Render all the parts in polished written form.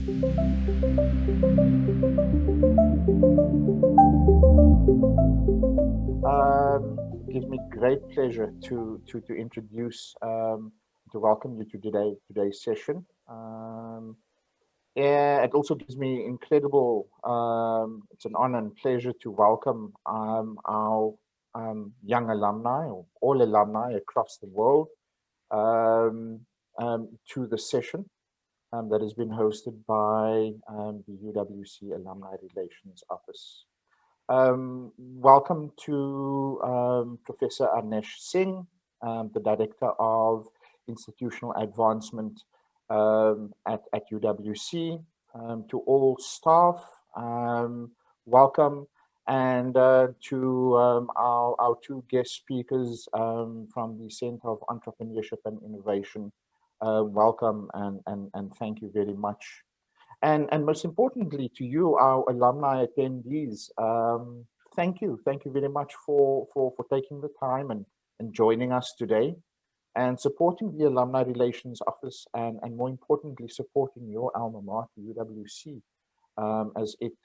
It gives me great pleasure to introduce to welcome you to today's session. Yeah, it also gives me incredible. It's an honor and pleasure to welcome our young alumni or all alumni across the world to the session that has been hosted by the UWC Alumni Relations Office. Welcome to Professor Anesh Singh, the Director of Institutional Advancement at UWC, to all staff, welcome, and to our two guest speakers from the Center of Entrepreneurship and Innovation, welcome and thank you very much. And most importantly to you, our alumni attendees, thank you very much for taking the time and joining us today and supporting the Alumni Relations Office and more importantly, supporting your alma mater, UWC, as it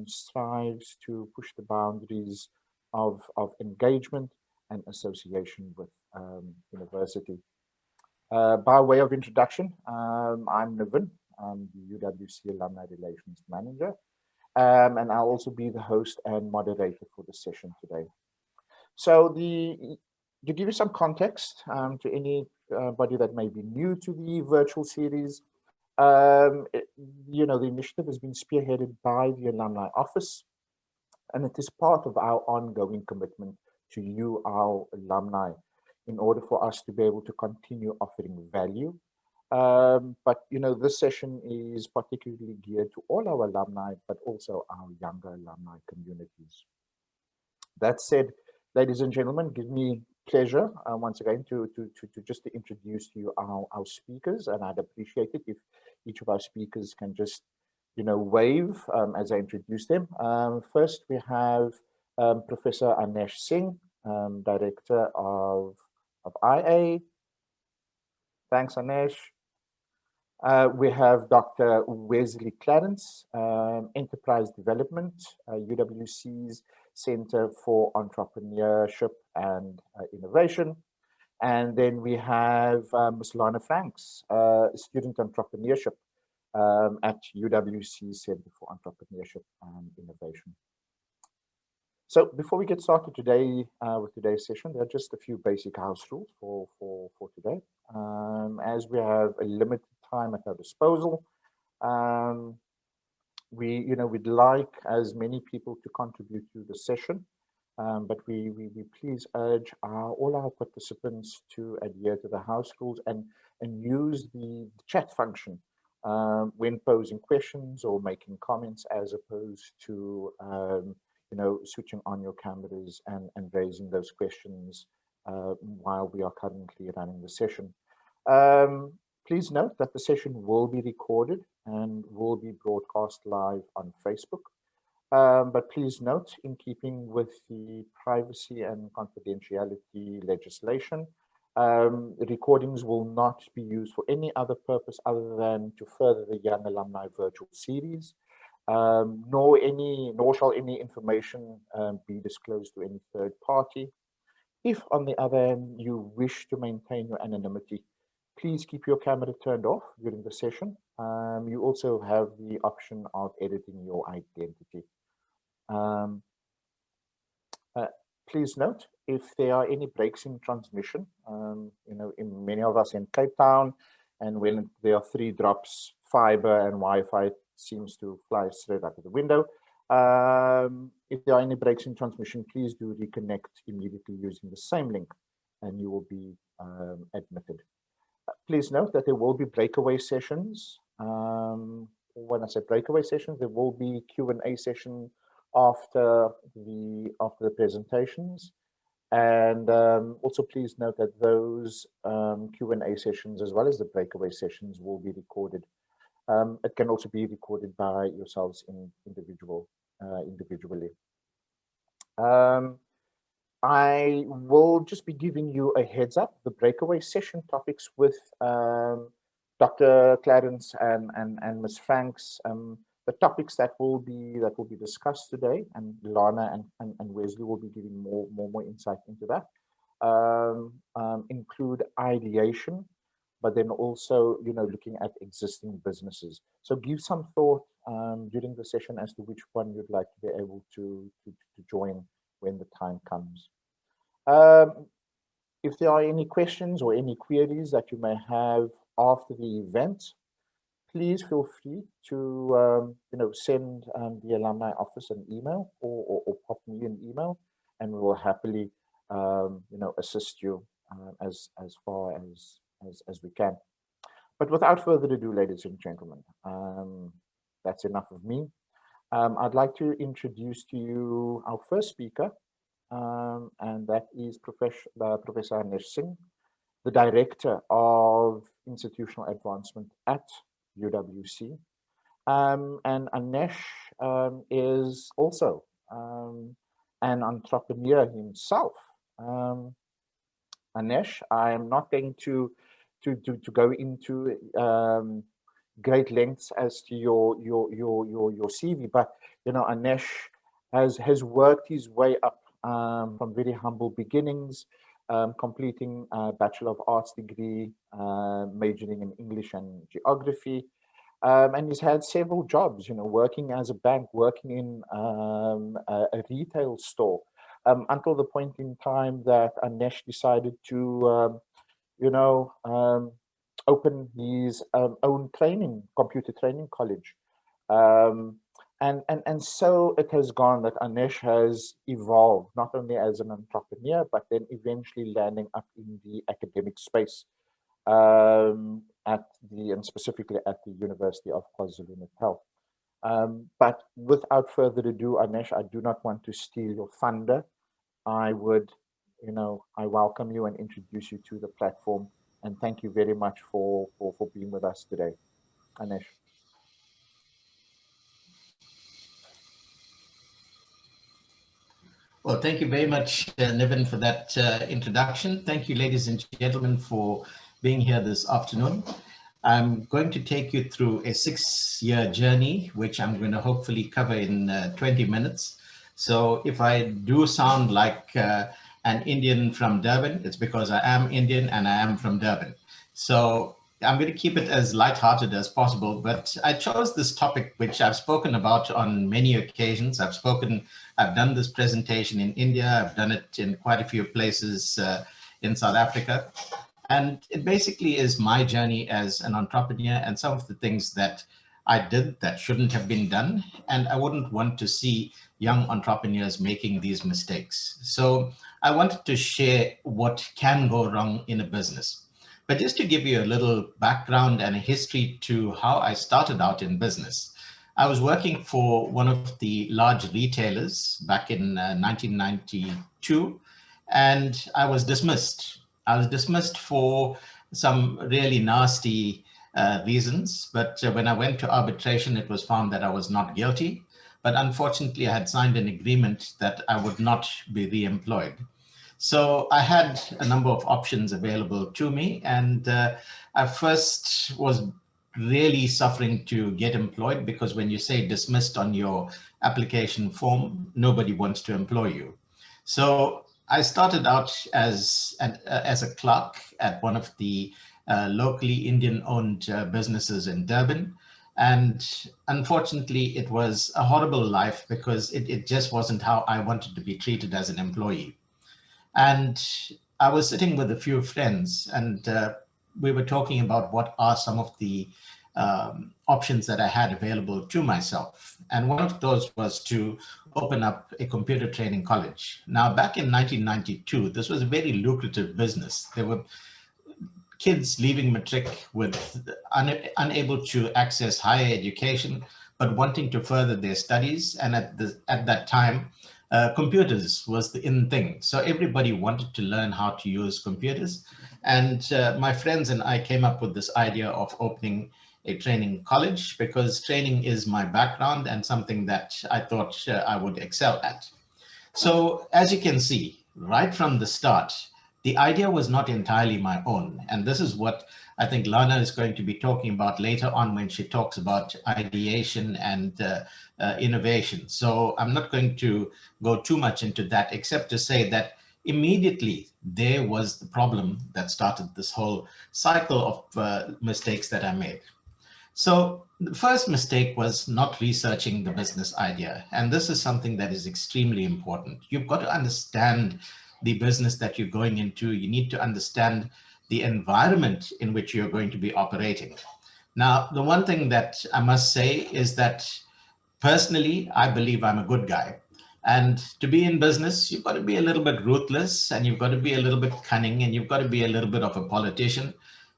strives to push the boundaries of engagement and association with university. By way of introduction, I'm Navin. I'm the UWC Alumni Relations Manager, and I'll also be the host and moderator for the session today. So to give you some context to anybody that may be new to the virtual series, the initiative has been spearheaded by the Alumni Office, and it is part of our ongoing commitment to you, our alumni, in order for us to be able to continue offering value. But this session is particularly geared to all our alumni, but also our younger alumni communities. That said, ladies and gentlemen, give me pleasure once again to just to introduce to you our speakers, and I'd appreciate it if each of our speakers can just wave as I introduce them. First, we have Professor Anesh Singh, Director of IA. Thanks, Anesh. We have Dr. Wesley Clarence, Enterprise Development, UWC's Center for Entrepreneurship and Innovation. And then we have Ms. Lana, Student Entrepreneurship at UWC's Center for Entrepreneurship and Innovation. So before we get started today with today's session, there are just a few basic house rules for today. As we have a limited time at our disposal, we'd like as many people to contribute to the session, but we please urge all our participants to adhere to the house rules and use the chat function when posing questions or making comments, as opposed to switching on your cameras and raising those questions while we are currently running the session. Please note that the session will be recorded and will be broadcast live on Facebook. But please note, in keeping with the privacy and confidentiality legislation, recordings will not be used for any other purpose other than to further the Young Alumni Virtual Series. Nor shall any information be disclosed to any third party. If, on the other hand, you wish to maintain your anonymity, please keep your camera turned off during the session. You also have the option of editing your identity. Please note, if there are any breaks in transmission, in many of us in Cape Town, and when there are 3 drops, fiber and Wi-Fi seems to fly straight out of the window. If there are any breaks in transmission, please do reconnect immediately using the same link and you will be admitted. Please note that there will be breakaway sessions. When I say breakaway sessions, there will be Q&A session after the presentations. And also please note that those Q&A sessions, as well as the breakaway sessions, will be recorded. It can also be recorded by yourselves individually. I will just be giving you a heads up. The breakaway session topics with Dr. Dr. Clarence and Ms. Franks, the topics that will be discussed today, and Lana and Wesley will be giving more insight into that, include ideation, but then also, looking at existing businesses. So give some thought during the session as to which one you'd like to be able to join when the time comes. If there are any questions or any queries that you may have after the event, please feel free to send the alumni office an email or pop me an email, and we will happily assist you as far as we can. But without further ado, ladies and gentlemen, that's enough of me. I'd like to introduce to you our first speaker, and that is Professor Anesh Singh, the Director of Institutional Advancement at UWC. And Anesh is also an entrepreneur himself. Anesh, I am not going to go into great lengths as to your CV, but Anesh has worked his way up from very humble beginnings, completing a Bachelor of Arts degree, majoring in English and Geography, and he's had several jobs, working as a bank, working in a retail store, until the point in time that Anesh decided to, open his own computer training college. And so it has gone that Anesh has evolved not only as an entrepreneur, but then eventually landing up in the academic space, and specifically at the University of KwaZulu-Natal. But without further ado, Anesh, I do not want to steal your thunder. I welcome you and introduce you to the platform, and thank you very much for being with us today, Anesh. Well, thank you very much, Niven, for that introduction. Thank you, ladies and gentlemen, for being here this afternoon. I'm going to take you through a 6-year journey, which I'm going to hopefully cover in 20 minutes. So if I do sound like an Indian from Durban, it's because I am Indian and I am from Durban. So I'm going to keep it as lighthearted as possible, but I chose this topic, which I've spoken about on many occasions. I've done this presentation in India. I've done it in quite a few places in South Africa. And it basically is my journey as an entrepreneur and some of the things that I did that shouldn't have been done. And I wouldn't want to see young entrepreneurs making these mistakes. So I wanted to share what can go wrong in a business. But just to give you a little background and a history to how I started out in business, I was working for one of the large retailers back in 1992, and I was dismissed. I was dismissed for some really nasty reasons, but when I went to arbitration, it was found that I was not guilty. But unfortunately, I had signed an agreement that I would not be re-employed. So I had a number of options available to me, and I first was really suffering to get employed, because when you say dismissed on your application form, nobody wants to employ you. So I started out as a clerk at one of the locally Indian-owned businesses in Durban. And unfortunately, it was a horrible life, because it just wasn't how I wanted to be treated as an employee. And I was sitting with a few friends, and we were talking about what are some of the options that I had available to myself. And one of those was to open up a computer training college. Now, back in 1992, this was a very lucrative business. There were kids leaving matric with unable to access higher education, but wanting to further their studies. And at that time, computers was the in thing. So everybody wanted to learn how to use computers. And my friends and I came up with this idea of opening a training college, because training is my background and something that I thought I would excel at. So as you can see, right from the start, the idea was not entirely my own. And this is what I think Lana is going to be talking about later on when she talks about ideation and innovation. So I'm not going to go too much into that, except to say that immediately there was the problem that started this whole cycle of mistakes that I made. So the first mistake was not researching the business idea. And this is something that is extremely important. You've got to understand the business that you're going into. You need to understand the environment in which you're going to be operating. Now, the one thing that I must say is that personally, I believe I'm a good guy. And to be in business, you've got to be a little bit ruthless, and you've got to be a little bit cunning, and you've got to be a little bit of a politician,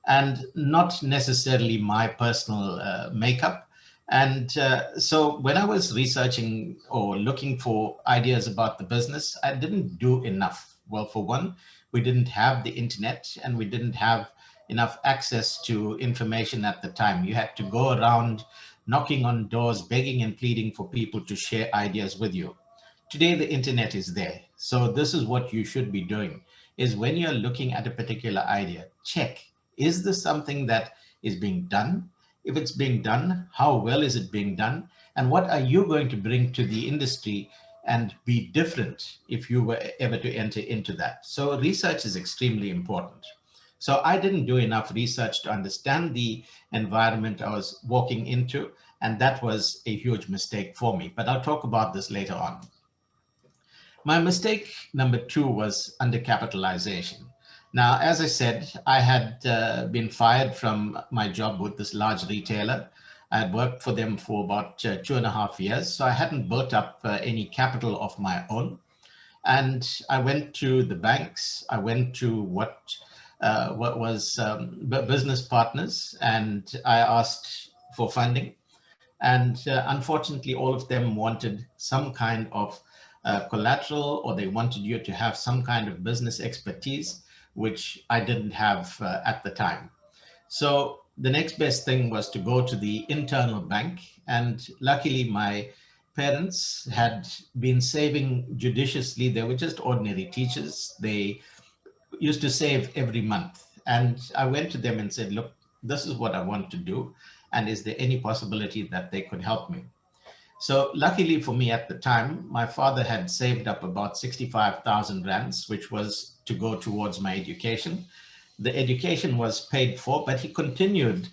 and not necessarily my personal makeup. And so when I was researching or looking for ideas about the business, I didn't do enough. Well, for one, we didn't have the internet, and we didn't have enough access to information at the time. You had to go around knocking on doors, begging and pleading for people to share ideas with you. Today, the internet is there. So this is what you should be doing, is when you're looking at a particular idea, check, is this something that is being done? If it's being done, how well is it being done? And what are you going to bring to the industry and be different if you were ever to enter into that? So research is extremely important. So I didn't do enough research to understand the environment I was walking into, and that was a huge mistake for me. But I'll talk about this later on. My mistake number two was undercapitalization. Now, as I said, I had been fired from my job with this large retailer. I had worked for them for about 2.5 years, so I hadn't built up any capital of my own. And I went to the banks. I went to what was business partners, and I asked for funding. And unfortunately, all of them wanted some kind of collateral, or they wanted you to have some kind of business expertise, which I didn't have at the time. So the next best thing was to go to the internal bank. And luckily, my parents had been saving judiciously. They were just ordinary teachers. They used to save every month. And I went to them and said, look, this is what I want to do. And is there any possibility that they could help me? So luckily for me at the time, my father had saved up about 65,000 rands, which was to go towards my education. The education was paid for, but he continued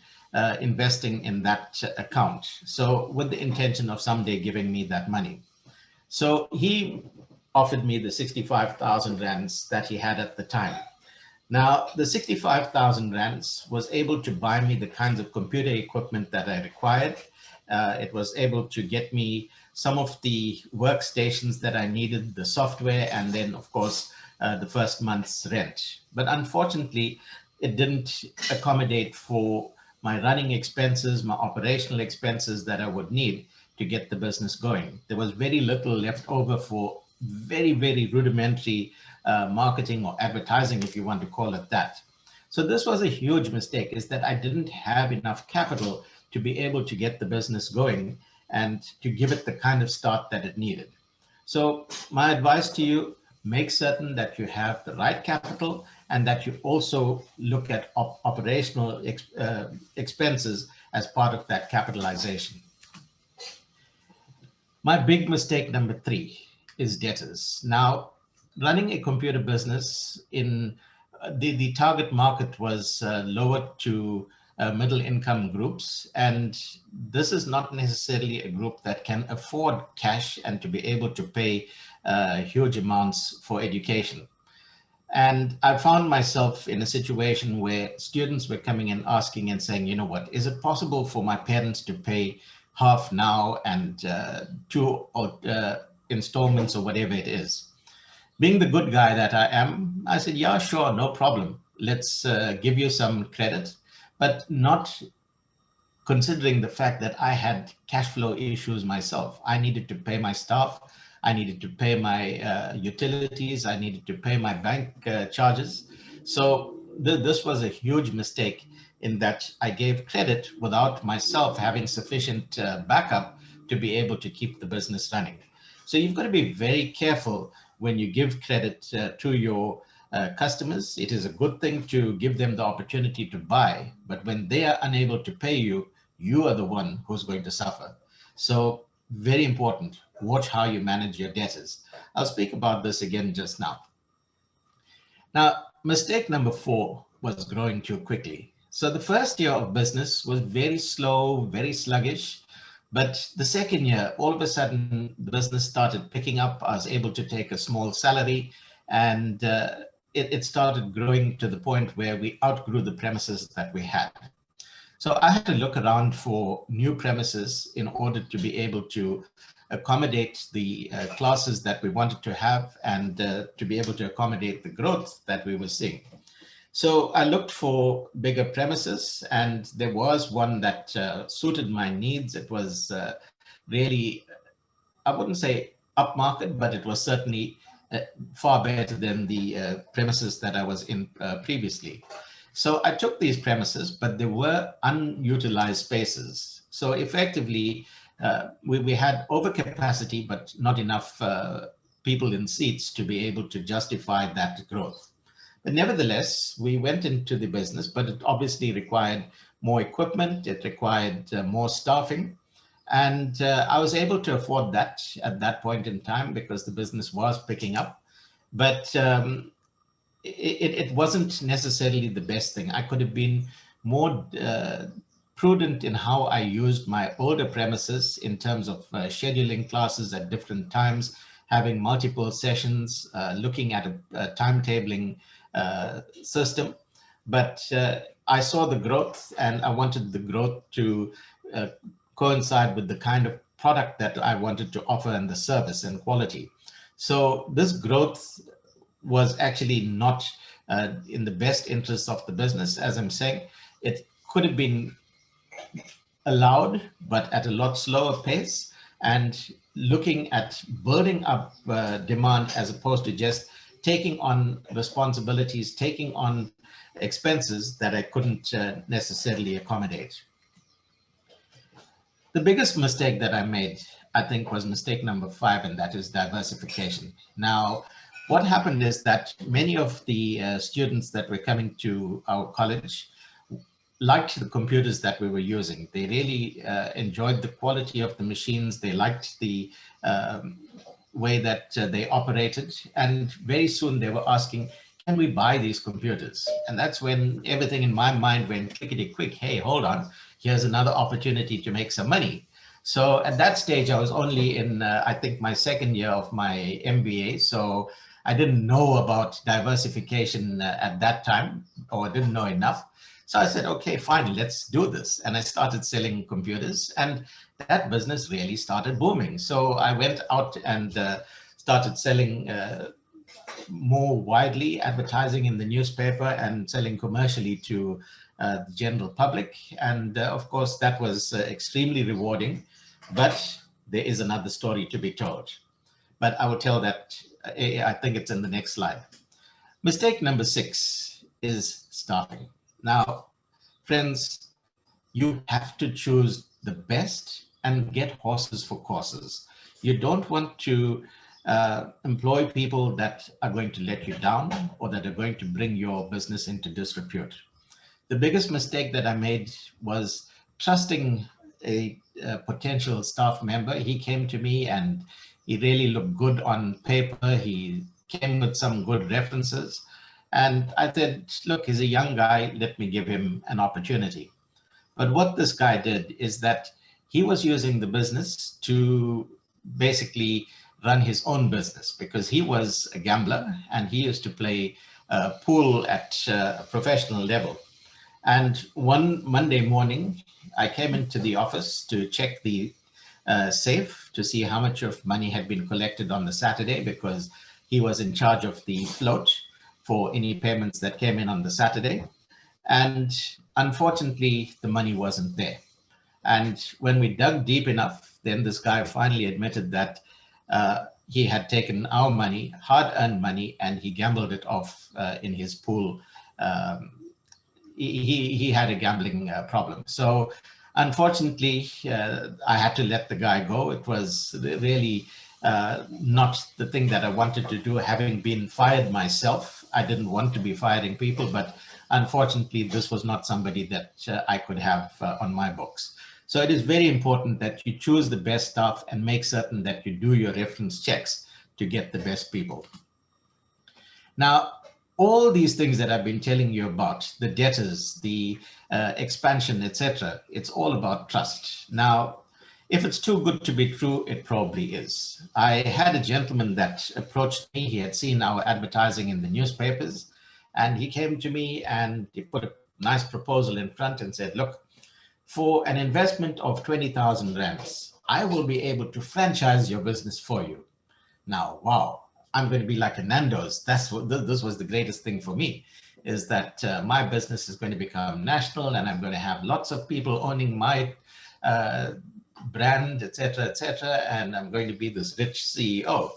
investing in that account. So with the intention of someday giving me that money. So he offered me the 65,000 rands that he had at the time. Now, the 65,000 rands was able to buy me the kinds of computer equipment that I required. It was able to get me some of the workstations that I needed, the software, and then, of course, the first month's rent. But unfortunately, it didn't accommodate for my running expenses, my operational expenses that I would need to get the business going. There was very little left over for very, very rudimentary marketing or advertising, if you want to call it that. So this was a huge mistake, is that I didn't have enough capital to be able to get the business going and to give it the kind of start that it needed. So my advice to you, make certain that you have the right capital and that you also look at operational expenses as part of that capitalization. My big mistake number three is debtors. Now, running a computer business in the target market was lower to middle income groups. And this is not necessarily a group that can afford cash and to be able to pay huge amounts for education. And I found myself in a situation where students were coming and asking and saying, you know what, is it possible for my parents to pay half now and two or installments or whatever it is? Being the good guy that I am, I said, yeah, sure, no problem. Let's give you some credit, but not considering the fact that I had cash flow issues myself. I needed to pay my staff. I needed to pay my utilities. I needed to pay my bank charges. So this was a huge mistake in that I gave credit without myself having sufficient backup to be able to keep the business running. So you've got to be very careful when you give credit to your customers. It is a good thing to give them the opportunity to buy, but when they are unable to pay you, you are the one who's going to suffer. So very important, watch how you manage your debtors. I'll speak about this again just now. Now, mistake number 4 was growing too quickly. So the first year of business was very slow, very sluggish. But the second year, all of a sudden, the business started picking up. I was able to take a small salary, and it started growing to the point where we outgrew the premises that we had. So I had to look around for new premises in order to be able to accommodate the classes that we wanted to have, and to be able to accommodate the growth that we were seeing. So I looked for bigger premises, and there was one that suited my needs. It was really, I wouldn't say upmarket, but it was certainly far better than the premises that I was in previously. So I took these premises, but there were unutilized spaces. So effectively, we had overcapacity, but not enough people in seats to be able to justify that growth. But nevertheless, we went into the business, but it obviously required more equipment. It required more staffing. And I was able to afford that at that point in time because the business was picking up. But it wasn't necessarily the best thing. I could have been more prudent in how I used my older premises in terms of scheduling classes at different times, having multiple sessions, looking at a timetabling system. But I saw the growth, and I wanted the growth to coincide with the kind of product that I wanted to offer and the service and quality. So this growth was actually not in the best interest of the business. As I'm saying, it could have been allowed, but at a lot slower pace, and looking at building up demand as opposed to just taking on responsibilities, taking on expenses that I couldn't necessarily accommodate. The biggest mistake that I made, I think, was mistake number 5, and that is diversification. Now, what happened is that many of the students that were coming to our college liked the computers that we were using. They really enjoyed the quality of the machines. They liked the way that they operated. And very soon they were asking, can we buy these computers? And that's when everything in my mind went clickety quick. Hey, hold on. Here's another opportunity to make some money. So at that stage, I was only in, I think, my second year of my MBA. So I didn't know about diversification at that time, or didn't know enough. So I said, okay, fine, let's do this. And I started selling computers, and that business really started booming. So I went out and started selling more widely, advertising in the newspaper and selling commercially to the general public. And of course, that was extremely rewarding. But there is another story to be told. But I will tell that, I think it's in the next slide. Mistake number 6 is staffing. Now, friends, you have to choose the best and get horses for courses. You don't want to employ people that are going to let you down or that are going to bring your business into disrepute. The biggest mistake that I made was trusting a potential staff member. He came to me and he really looked good on paper. He came with some good references. And I said, look, he's a young guy. Let me give him an opportunity. But what this guy did is that he was using the business to basically run his own business, because he was a gambler and he used to play pool at a professional level. And one Monday morning, I came into the office to check the safe to see how much of money had been collected on the Saturday, because he was in charge of the float for any payments that came in on the Saturday. And unfortunately, the money wasn't there. And when we dug deep enough, then this guy finally admitted that he had taken our money, hard-earned money, and he gambled it off in his pool. He had a gambling problem. So unfortunately, I had to let the guy go. It was really not the thing that I wanted to do, having been fired myself I didn't want to be firing people, but unfortunately, this was not somebody that I could have on my books. So it is very important that you choose the best staff and make certain that you do your reference checks to get the best people. Now, all these things that I've been telling you about, the debtors, the expansion, etc., it's all about trust. Now, if it's too good to be true, it probably is. I had a gentleman that approached me. He had seen our advertising in the newspapers, and he came to me and he put a nice proposal in front and said, look, for an investment of 20,000 rands, I will be able to franchise your business for you. Now, wow, I'm going to be like a Nando's. That's what this was the greatest thing for me, is that my business is going to become national, and I'm going to have lots of people owning my brand, etc., and I'm going to be this rich CEO.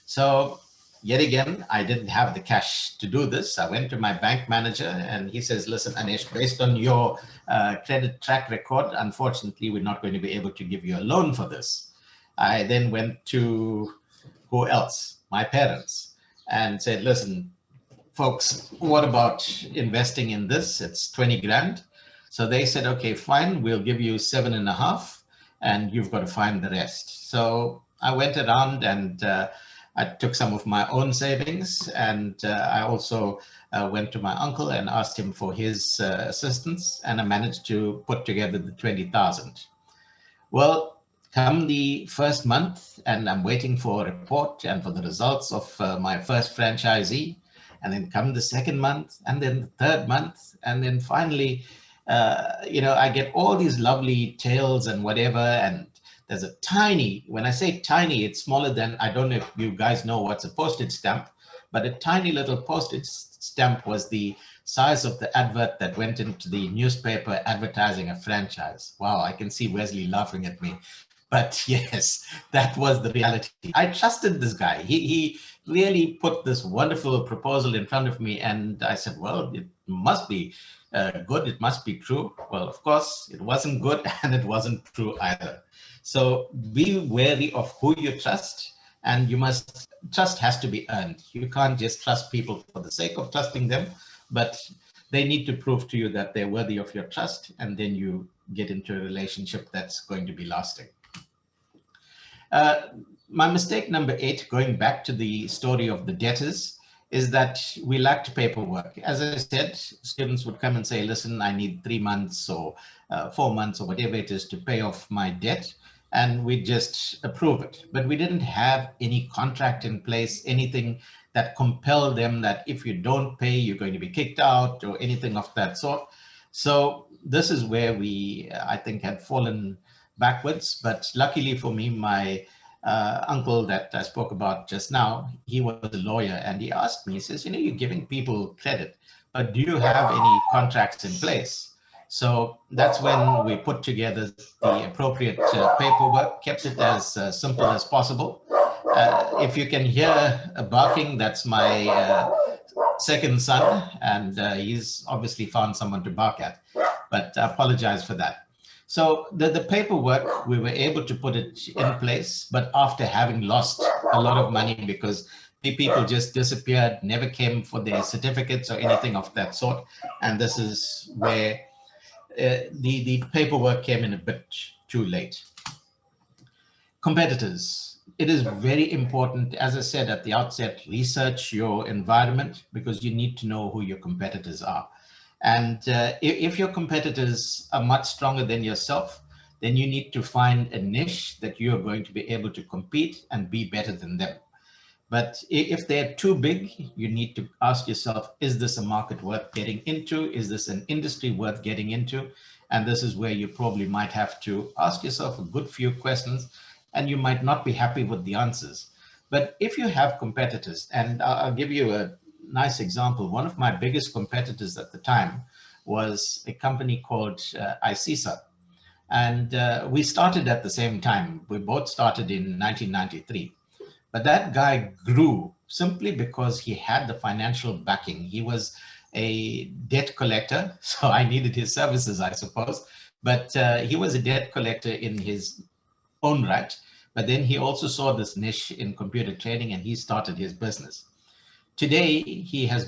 So yet again, I didn't have the cash to do this. I went to my bank manager and he says, listen, Anesh, based on your credit track record, unfortunately, we're not going to be able to give you a loan for this. I then went to who else? My parents, and said, listen, folks, what about investing in this? It's 20 grand. So they said, okay, fine, we'll give you 7.5 and you've got to find the rest. So I went around and I took some of my own savings, and I also went to my uncle and asked him for his assistance, and I managed to put together the 20,000. Well, come the first month, and I'm waiting for a report and for the results of my first franchisee, and then come the second month, and then the third month, and then finally, I get all these lovely tales and whatever, and there's a tiny, when I say tiny, it's smaller than, I don't know if you guys know what's a postage stamp, but a tiny little postage stamp was the size of the advert that went into the newspaper advertising a franchise. Wow, I can see Wesley laughing at me. But yes, that was the reality. I trusted this guy. He really put this wonderful proposal in front of me, and I said, well, it must be good. It must be true. Well, of course, it wasn't good and it wasn't true either. So be wary of who you trust, and trust has to be earned. You can't just trust people for the sake of trusting them, but they need to prove to you that they're worthy of your trust, and then you get into a relationship that's going to be lasting. My mistake number 8, going back to the story of the debtors, is that we lacked paperwork. As I said, students would come and say, listen, I need 3 months or 4 months or whatever it is to pay off my debt, and we just approve it. But we didn't have any contract in place, anything that compelled them that if you don't pay, you're going to be kicked out or anything of that sort. So this is where we, I think, had fallen backwards. But luckily for me, my uncle that I spoke about just now, he was a lawyer, and he asked me, he says, you're giving people credit, but do you have any contracts in place? So that's when we put together the appropriate paperwork, kept it as simple as possible. If you can hear a barking, that's my second son, and he's obviously found someone to bark at, but I apologize for that. So the paperwork, we were able to put it in place, but after having lost a lot of money because people just disappeared, never came for their certificates or anything of that sort. And this is where the paperwork came in a bit too late. Competitors. It is very important, as I said at the outset, research your environment, because you need to know who your competitors are. And if your competitors are much stronger than yourself, then you need to find a niche that you're going to be able to compete and be better than them. But if they're too big, you need to ask yourself, is this a market worth getting into? Is this an industry worth getting into? And this is where you probably might have to ask yourself a good few questions, and you might not be happy with the answers. But if you have competitors, and I'll give you a nice example. One of my biggest competitors at the time was a company called ICISA. And we started at the same time. We both started in 1993. But that guy grew simply because he had the financial backing. He was a debt collector, so I needed his services, I suppose. But he was a debt collector in his own right. But then he also saw this niche in computer trading, and he started his business. Today, he's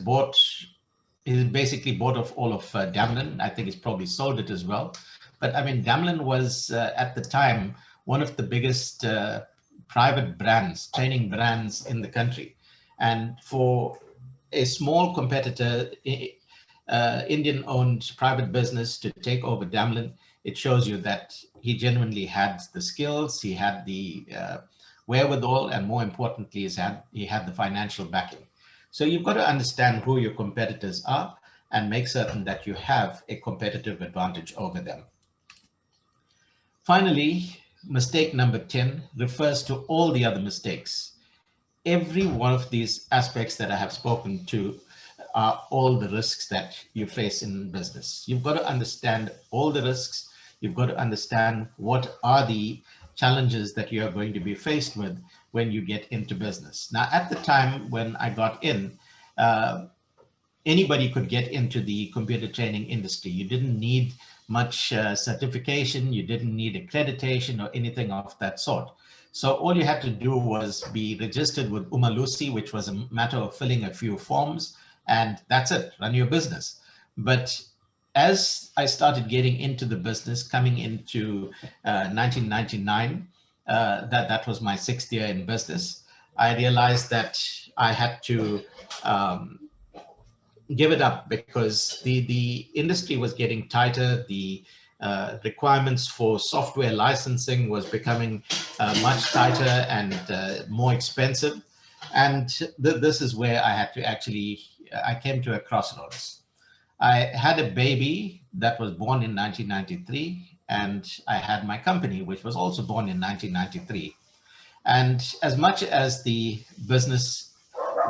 basically bought off all of Damlin. I think he's probably sold it as well. But I mean, Damlin was at the time one of the biggest private brands, training brands in the country. And for a small competitor, Indian-owned private business to take over Damlin, it shows you that he genuinely had the skills, he had the wherewithal, and more importantly, he had the financial backing. So you've got to understand who your competitors are and make certain that you have a competitive advantage over them. Finally, mistake number 10 refers to all the other mistakes. Every one of these aspects that I have spoken to are all the risks that you face in business. You've got to understand all the risks. You've got to understand what are the challenges that you are going to be faced with when you get into business. Now, at the time when I got in, anybody could get into the computer training industry. You didn't need much certification, you didn't need accreditation or anything of that sort. So all you had to do was be registered with Umalusi, which was a matter of filling a few forms, and that's it, run your business. But as I started getting into the business, coming into 1999, that was my 6th year in business, I realized that I had to give it up because the industry was getting tighter. The requirements for software licensing was becoming much tighter and more expensive. And this is where I had to I came to a crossroads. I had a baby that was born in 1993, and I had my company, which was also born in 1993. And as much as the business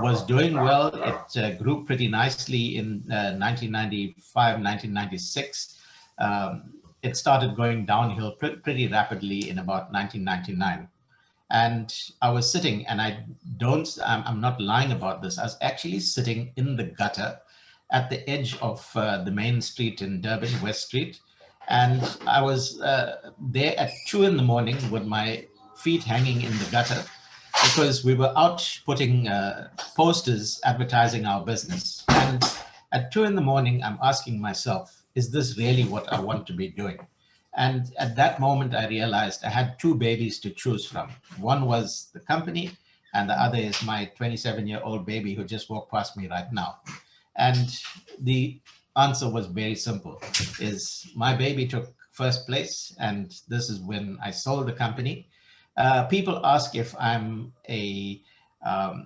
was doing well, it grew pretty nicely in 1995, 1996. It started going downhill pretty rapidly in about 1999. And I was sitting, and I'm not lying about this, I was actually sitting in the gutter at the edge of the main street in Durban, West Street. And I was there at 2 in the morning with my feet hanging in the gutter because we were out putting posters advertising our business. And at 2 in the morning, I'm asking myself, is this really what I want to be doing? And at that moment, I realized I had 2 babies to choose from. One was the company, and the other is my 27-year-old baby who just walked past me right now. And the answer was very simple, is my baby took first place, and this is when I sold the company. People ask if I'm a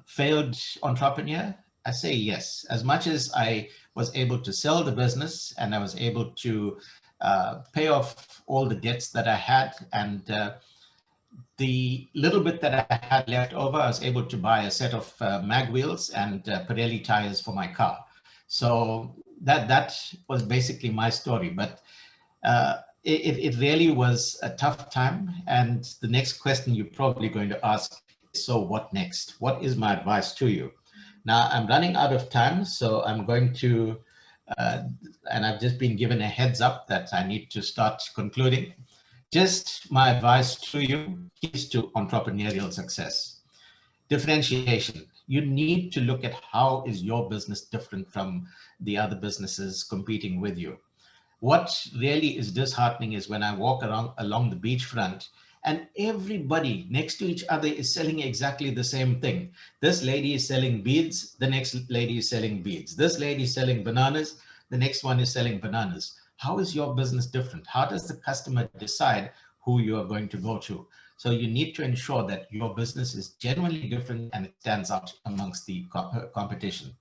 failed entrepreneur. I say yes. As much as I was able to sell the business and I was able to pay off all the debts that I had, and the little bit that I had left over, I was able to buy a set of mag wheels and Pirelli tires for my car. So that was basically my story. But it really was a tough time. And the next question you're probably going to ask is, so what next? What is my advice to you? Now, I'm running out of time, so I'm going to, and I've just been given a heads up that I need to start concluding. Just my advice to you, keys to entrepreneurial success. Differentiation. You need to look at how is your business different from the other businesses competing with you. What really is disheartening is when I walk along the beachfront and everybody next to each other is selling exactly the same thing. This lady is selling beads, the next lady is selling beads. This lady is selling bananas, the next one is selling bananas. How is your business different? How does the customer decide who you are going to go to? So you need to ensure that your business is genuinely different and it stands out amongst the competition.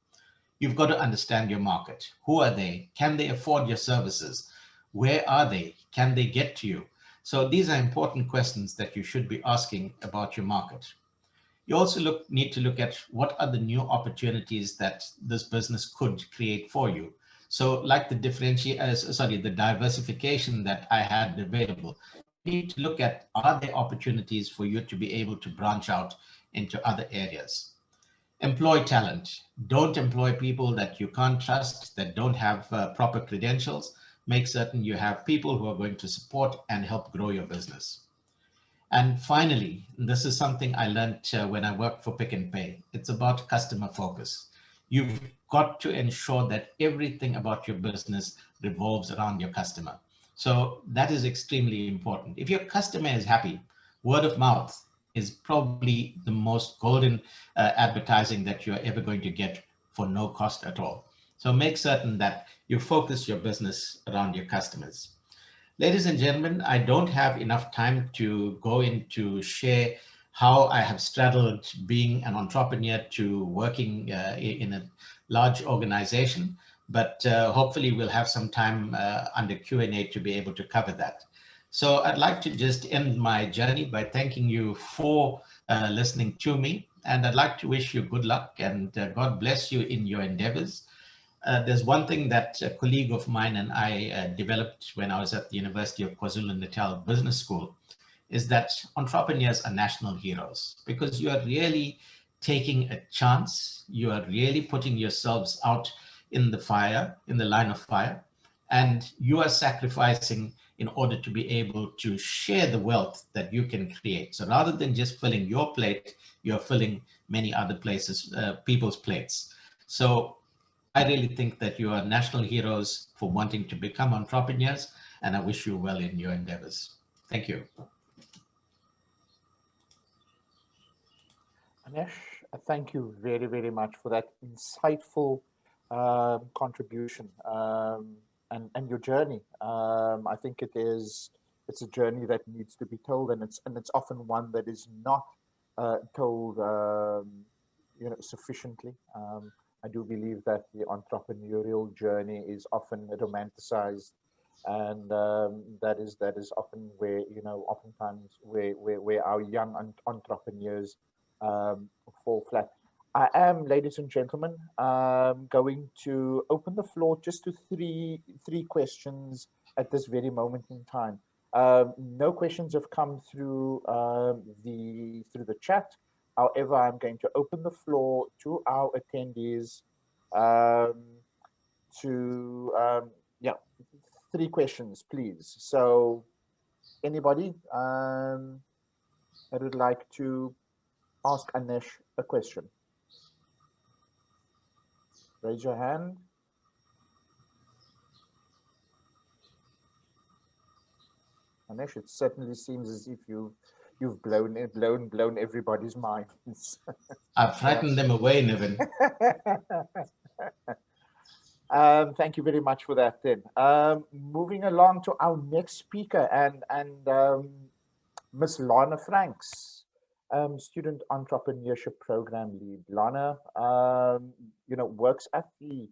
You've got to understand your market. Who are they? Can they afford your services? Where are they? Can they get to you? So these are important questions that you should be asking about your market. You also need to look at what are the new opportunities that this business could create for you. So like the diversification that I had available, you need to look at, are there opportunities for you to be able to branch out into other areas? Employ talent. Don't employ people that you can't trust, that don't have proper credentials. Make certain you have people who are going to support and help grow your business. And finally, this is something I learned when I worked for Pick n Pay. It's about customer focus. you've got to ensure that everything about your business revolves around your customer. So that is extremely important. If your customer is happy, word of mouth is probably the most golden advertising that you're ever going to get for no cost at all. So make certain that you focus your business around your customers. Ladies and gentlemen, I don't have enough time to go into share how I have straddled being an entrepreneur to working in a large organization, but hopefully we'll have some time under Q&A to be able to cover that. So I'd like to just end my journey by thanking you for listening to me, and I'd like to wish you good luck and God bless you in your endeavors. There's one thing that a colleague of mine and I developed when I was at the University of KwaZulu-Natal Business School, is that entrepreneurs are national heroes because you are really taking a chance. You are really putting yourselves out in the fire, in the line of fire, and you are sacrificing in order to be able to share the wealth that you can create. So rather than just filling your plate, you're filling many other places, people's plates. So I really think that you are national heroes for wanting to become entrepreneurs, and I wish you well in your endeavors. Thank you. Anesh, thank you very, very much for that insightful contribution and your journey. I think it's a journey that needs to be told, and it's often one that is not told sufficiently. I do believe that the entrepreneurial journey is often romanticized, and that is often where oftentimes where our young entrepreneurs fall flat. I am, ladies and gentlemen, going to open the floor just to three questions at this very moment in time. No questions have come through the chat. However, I'm going to open the floor to our attendees um, to yeah, three questions, please. So, anybody that would like to ask Anesh a question, raise your hand. Anesh, it certainly seems as if you've blown everybody's minds. I've frightened them away, Niven. Thank you very much for that. Then moving along to our next speaker and Miss Lana Franks, student entrepreneurship program lead. Lana, works at the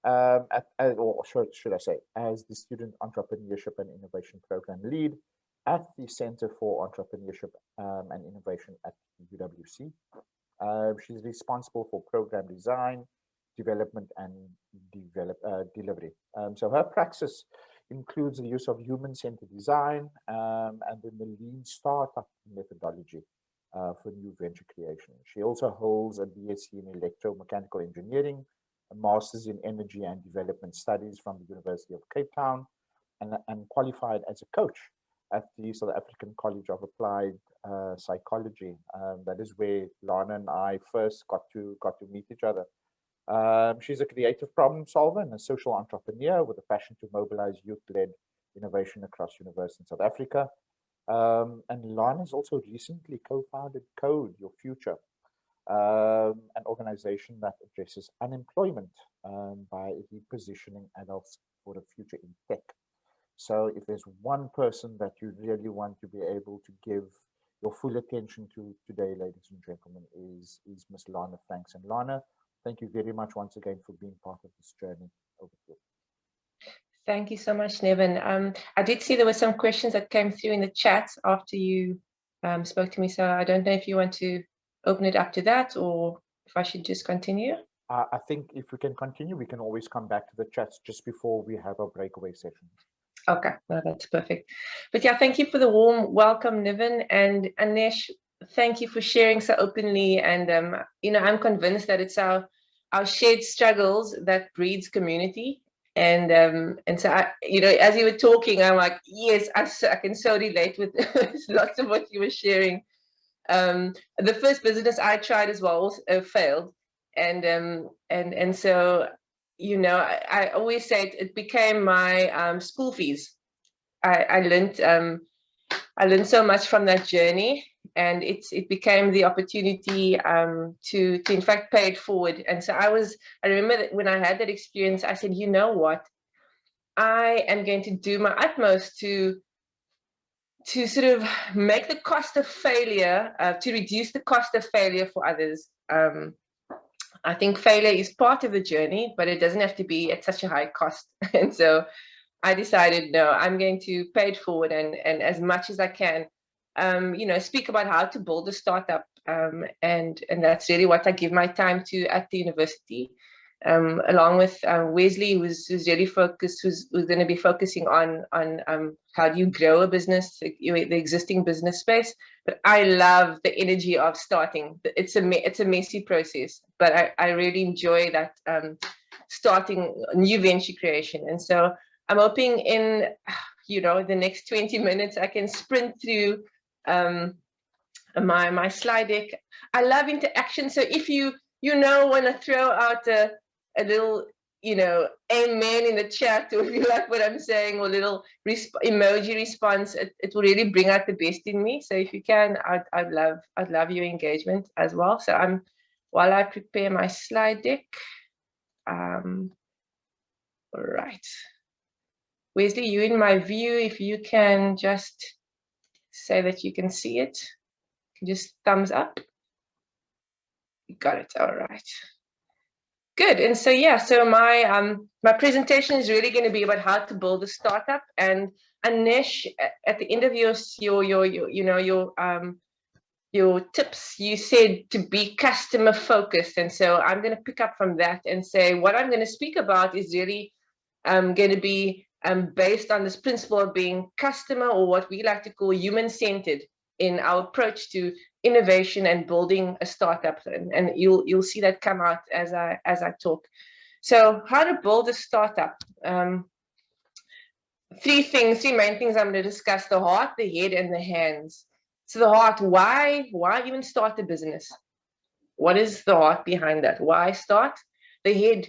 or should I say, as the student entrepreneurship and innovation program lead at the Center for Entrepreneurship and Innovation at UWC. She's responsible for program design, development, and delivery. So her praxis includes the use of human-centered design and then the lean startup methodology for new venture creation. She also holds a BSc in electromechanical engineering, a master's in energy and development studies from the University of Cape Town, and qualified as a coach at the South African College of Applied Psychology. That is where Lana and I first got to meet each other. She's a creative problem solver and a social entrepreneur with a passion to mobilize youth-led innovation across universities in South Africa. And Lana has also recently co-founded Code Your Future, an organization that addresses unemployment by repositioning adults for the future in tech. So if there's one person that you really want to be able to give your full attention to today, ladies and gentlemen, is Miss Lana Franks. And Lana, thank you very much once again for being part of this journey. Over to you. Thank you so much, Niven. I did see there were some questions that came through in the chat after you spoke to me. So I don't know if you want to open it up to that or if I should just continue. I think if we can continue, we can always come back to the chats just before we have our breakaway sessions. Okay, no, that's perfect. But yeah, thank you for the warm welcome, Niven. And Anesh, thank you for sharing so openly. And, I'm convinced that it's our shared struggles that breeds community. And so, as you were talking, I'm like, yes, I can so relate with lots of what you were sharing. The first business I tried as well failed. And so, you know, I always say it became my school fees. I learned so much from that journey, and it became the opportunity to in fact pay it forward. And so I remember that when I had that experience, I said, you know what, I am going to do my utmost to sort of make the cost of failure, to reduce the cost of failure for others. I think failure is part of the journey, but it doesn't have to be at such a high cost. And so I decided, no, I'm going to pay it forward, and as much as I can, you know, speak about how to build a startup. And that's really what I give my time to at the university, along with Wesley, who's really focused, who's going to be focusing on how do you grow a business, the existing business space. But I love the energy of starting. It's a messy process, but I really enjoy that, starting new venture creation. And so I'm hoping in, you know, the next 20 minutes I can sprint through my slide deck. I love interaction. So if you want to throw out a little, you know, amen in the chat, or if you like what I'm saying, or little emoji response, it will really bring out the best in me. So if you can, I'd love your engagement as well. So while I prepare my slide deck, all right. Wesley, you in my view, if you can just say that you can see it, just thumbs up. You got it, all right. Good, and so yeah, so my presentation is really going to be about how to build a startup. And Anesh, at the end of your tips, you said to be customer focused, and so I'm going to pick up from that and say what I'm going to speak about is really going to be based on this principle of being customer, or what we like to call human-centered, in our approach to innovation and building a startup. And you'll see that come out as I talk. So how to build a startup? Three main things I'm going to discuss: the heart, the head, and the hands. So the heart, why even start a business? What is the heart behind that? Why start? The head,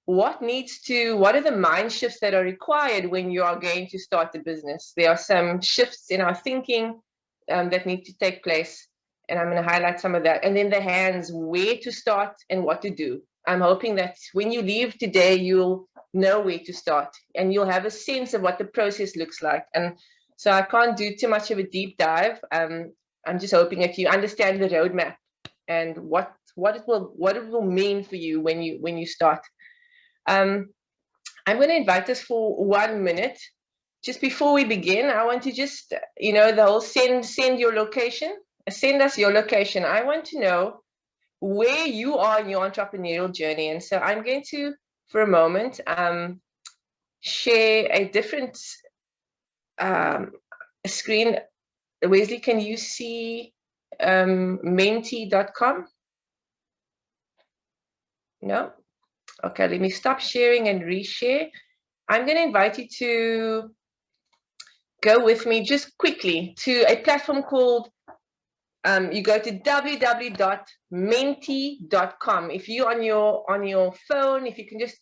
what are the mind shifts that are required when you are going to start a business? There are some shifts in our thinking that need to take place, and I'm going to highlight some of that. And then the hands, where to start and what to do. I'm hoping that when you leave today, you'll know where to start, and you'll have a sense of what the process looks like. And so I can't do too much of a deep dive. I'm just hoping that you understand the roadmap and what it will mean for you when you start. I'm going to invite us for 1 minute. Just before we begin, I want to just, you know, the whole send your location, send us your location. I want to know where you are in your entrepreneurial journey. And so I'm going to, for a moment, share a different screen. Wesley, can you see menti.com? No? Okay, let me stop sharing and reshare. I'm going to invite you to go with me just quickly to a platform called, you go to www.menti.com. If you on your phone, if you can just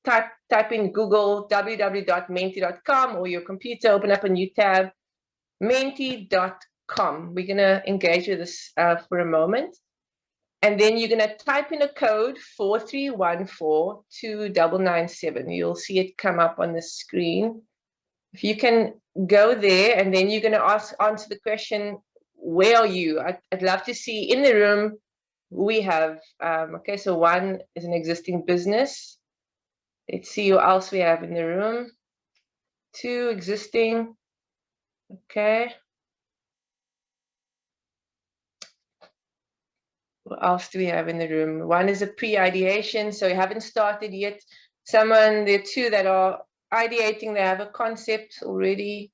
type in Google www.menti.com, or your computer, open up a new tab, menti.com. We're going to engage with this for a moment. And then you're going to type in a code 4314297. You'll see it come up on the screen. If you can go there, and then you're going to answer the question, where are you? I'd love to see in the room who we have. Okay, so one is an existing business. Let's see who else we have in the room. Two existing. Okay. What else do we have in the room? One is a pre-ideation, so you haven't started yet. There are two that are ideating, they have a concept already.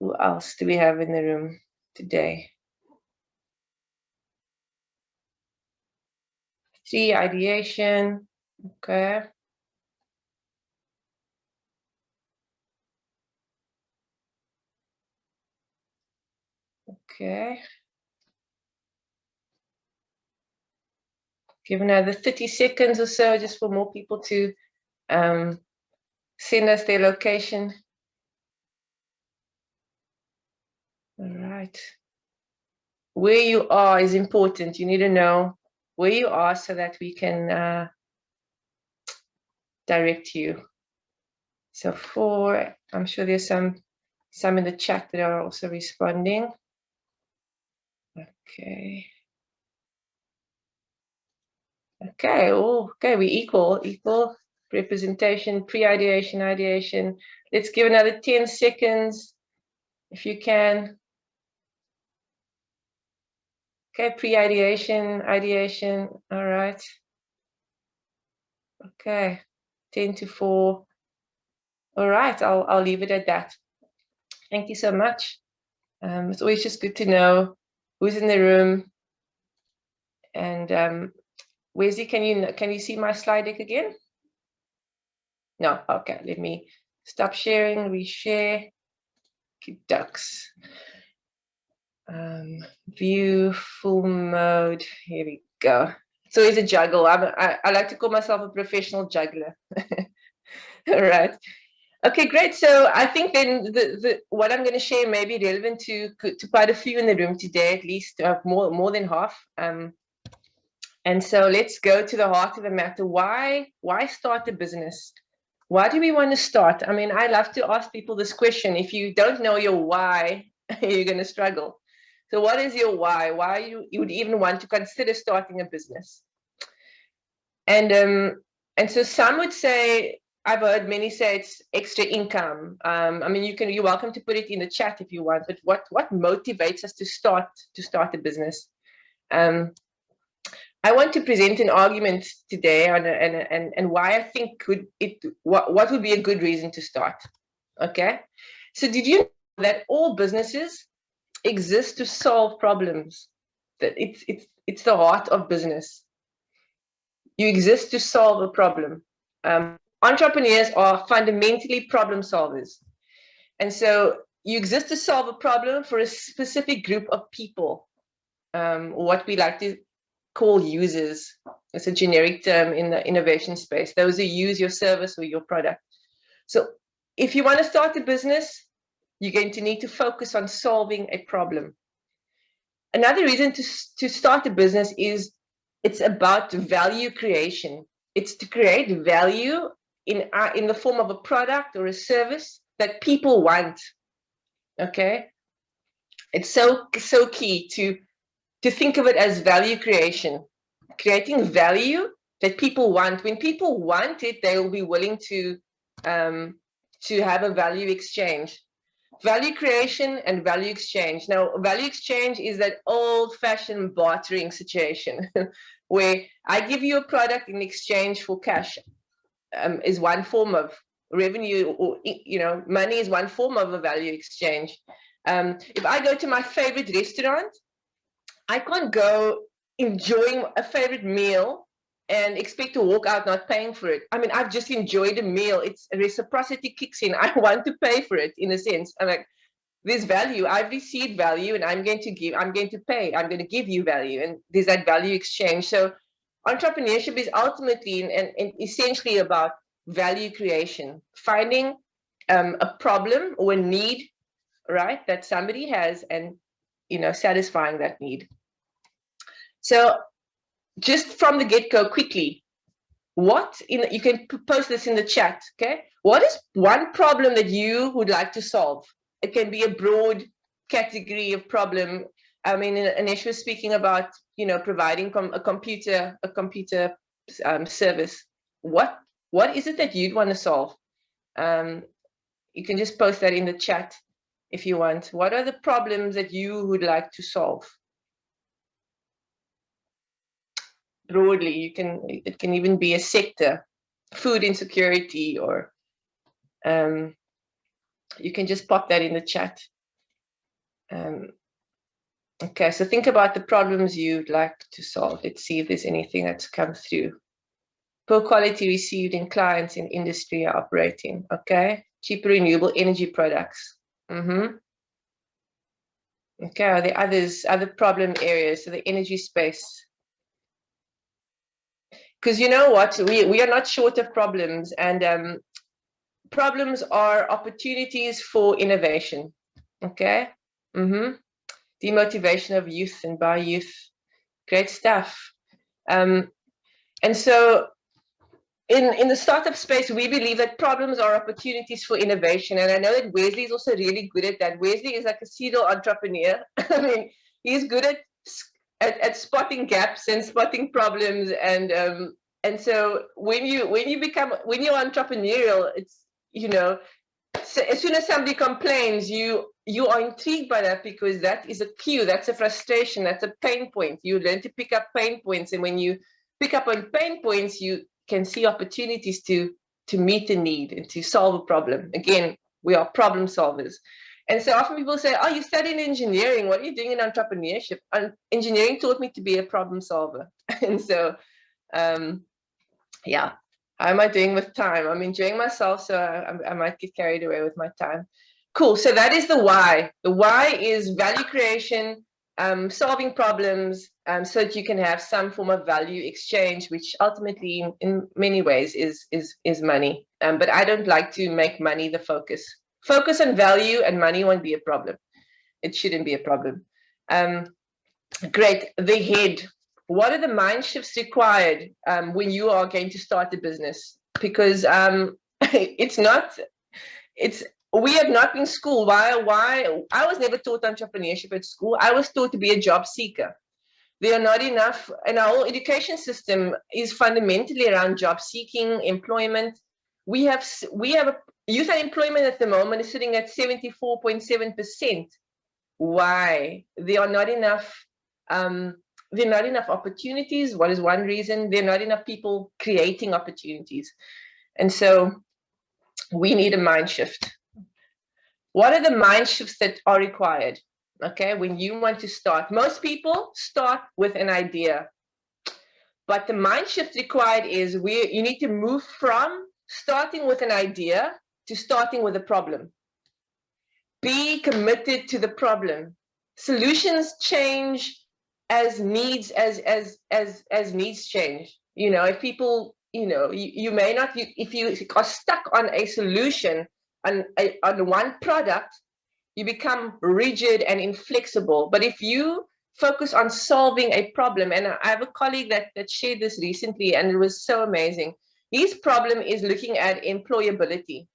Who else do we have in the room today? 3, ideation. Okay. Okay. Give another 30 seconds or so just for more people to send us their location. All right. Where you are is important. You need to know where you are so that we can direct you. So I'm sure there's some in the chat that are also responding. Okay. Okay, okay, we equal representation, pre-ideation, ideation. Let's give another 10 seconds if you can. Okay, pre-ideation, ideation, all right. Okay, 10 to 4. All right, I'll leave it at that. Thank you so much. It's always just good to know who's in the room. And Wesley, can you see my slide deck again? No, okay, let me stop sharing, reshare, keep ducks. View full mode, here we go. It's always a juggle. I like to call myself a professional juggler. All right. Okay, great. So I think then what I'm going to share may be relevant to quite a few in the room today, at least more than half. And so let's go to the heart of the matter. Why start a business? Why do we want to start? I mean, I love to ask people this question. If you don't know your why, you're going to struggle. So what is your why? Why you would even want to consider starting a business? And so some would say, I've heard many say it's extra income. I mean, you're welcome to put it in the chat if you want, but what motivates us to start a business? I want to present an argument today and why I think what would be a good reason to start. Okay, so did you know that all businesses exist to solve problems? That it's the heart of business. You exist to solve a problem. Entrepreneurs are fundamentally problem solvers, and so you exist to solve a problem for a specific group of people, what we like to call users. It's a generic term in the innovation space, those who use your service or your product. So if you want to start a business, you're going to need to focus on solving a problem. Another reason to start a business is it's about value creation. It's to create value in the form of a product or a service that people want. Okay, it's so key to think of it as value creation, creating value that people want. When people want it, they will be willing to have a value exchange. Value creation and value exchange. Now, value exchange is that old-fashioned bartering situation where I give you a product in exchange for cash. Is one form of revenue, or money is one form of a value exchange. If I go to my favorite restaurant, I can't go enjoying a favorite meal and expect to walk out not paying for it. I mean, I've just enjoyed a meal. It's reciprocity kicks in. I want to pay for it in a sense. I'm like, there's value. I've received value and I'm going to pay. I'm going to give you value. And there's that value exchange. So entrepreneurship is ultimately and essentially about value creation, finding a problem or a need, right, that somebody has and, satisfying that need. So just from the get-go, quickly, you can post this in the chat, okay? What is one problem that you would like to solve? It can be a broad category of problem. I mean, Anesh was speaking about, providing a computer service. What is it that you'd want to solve? You can just post that in the chat if you want. What are the problems that you would like to solve? Broadly, it can even be a sector, food insecurity, or you can just pop that in the chat. Okay, so think about the problems you'd like to solve. Let's see if there's anything that's come through. Poor quality received in clients in industry are operating. Okay, cheaper renewable energy products. Okay, are there other problem areas? So the energy space. Because you know what, we are not short of problems, and problems are opportunities for innovation. Okay. Demotivation of youth and by youth. Great stuff. And so in the startup space, we believe that problems are opportunities for innovation. And I know that Wesley is also really good at that. Wesley is like a serial entrepreneur. I mean, he's good at spotting gaps and spotting problems. And so when you're entrepreneurial, it's, you know, so as soon as somebody complains, you are intrigued by that, because that is a cue, that's a frustration, that's a pain point. You learn to pick up pain points, and when you pick up on pain points, you can see opportunities to meet the need and to solve a problem. Again, we are problem solvers. And so often people say, oh, you studied engineering, what are you doing in entrepreneurship? And engineering taught me to be a problem solver. And so yeah, how am I doing with time? I'm enjoying myself, so I might get carried away with my time. Cool. So that is the why. The why is value creation, solving problems, so that you can have some form of value exchange, which ultimately, in many ways, is money. But I don't like to make money the focus. Focus on value, and money won't be a problem. It shouldn't be a problem. Great. The head. What are the mind shifts required when you are going to start a business? Because we have not been schooled. Why? I was never taught entrepreneurship at school. I was taught to be a job seeker. There are not enough, and our whole education system is fundamentally around job seeking, employment. We have a youth unemployment at the moment is sitting at 74.7%. Why? There are not enough. There are not enough opportunities. What is one reason? There are not enough people creating opportunities. And so we need a mind shift. What are the mind shifts that are required? Okay, when you want to start, most people start with an idea. But the mind shift required is you need to move from starting with an idea to starting with a problem. Be committed to the problem. Solutions change as needs needs change. You know, if people, you know, you may not, if you are stuck on a solution on one product, you become rigid and inflexible. But if you focus on solving a problem, and I have a colleague that shared this recently, and it was so amazing. His problem is looking at employability.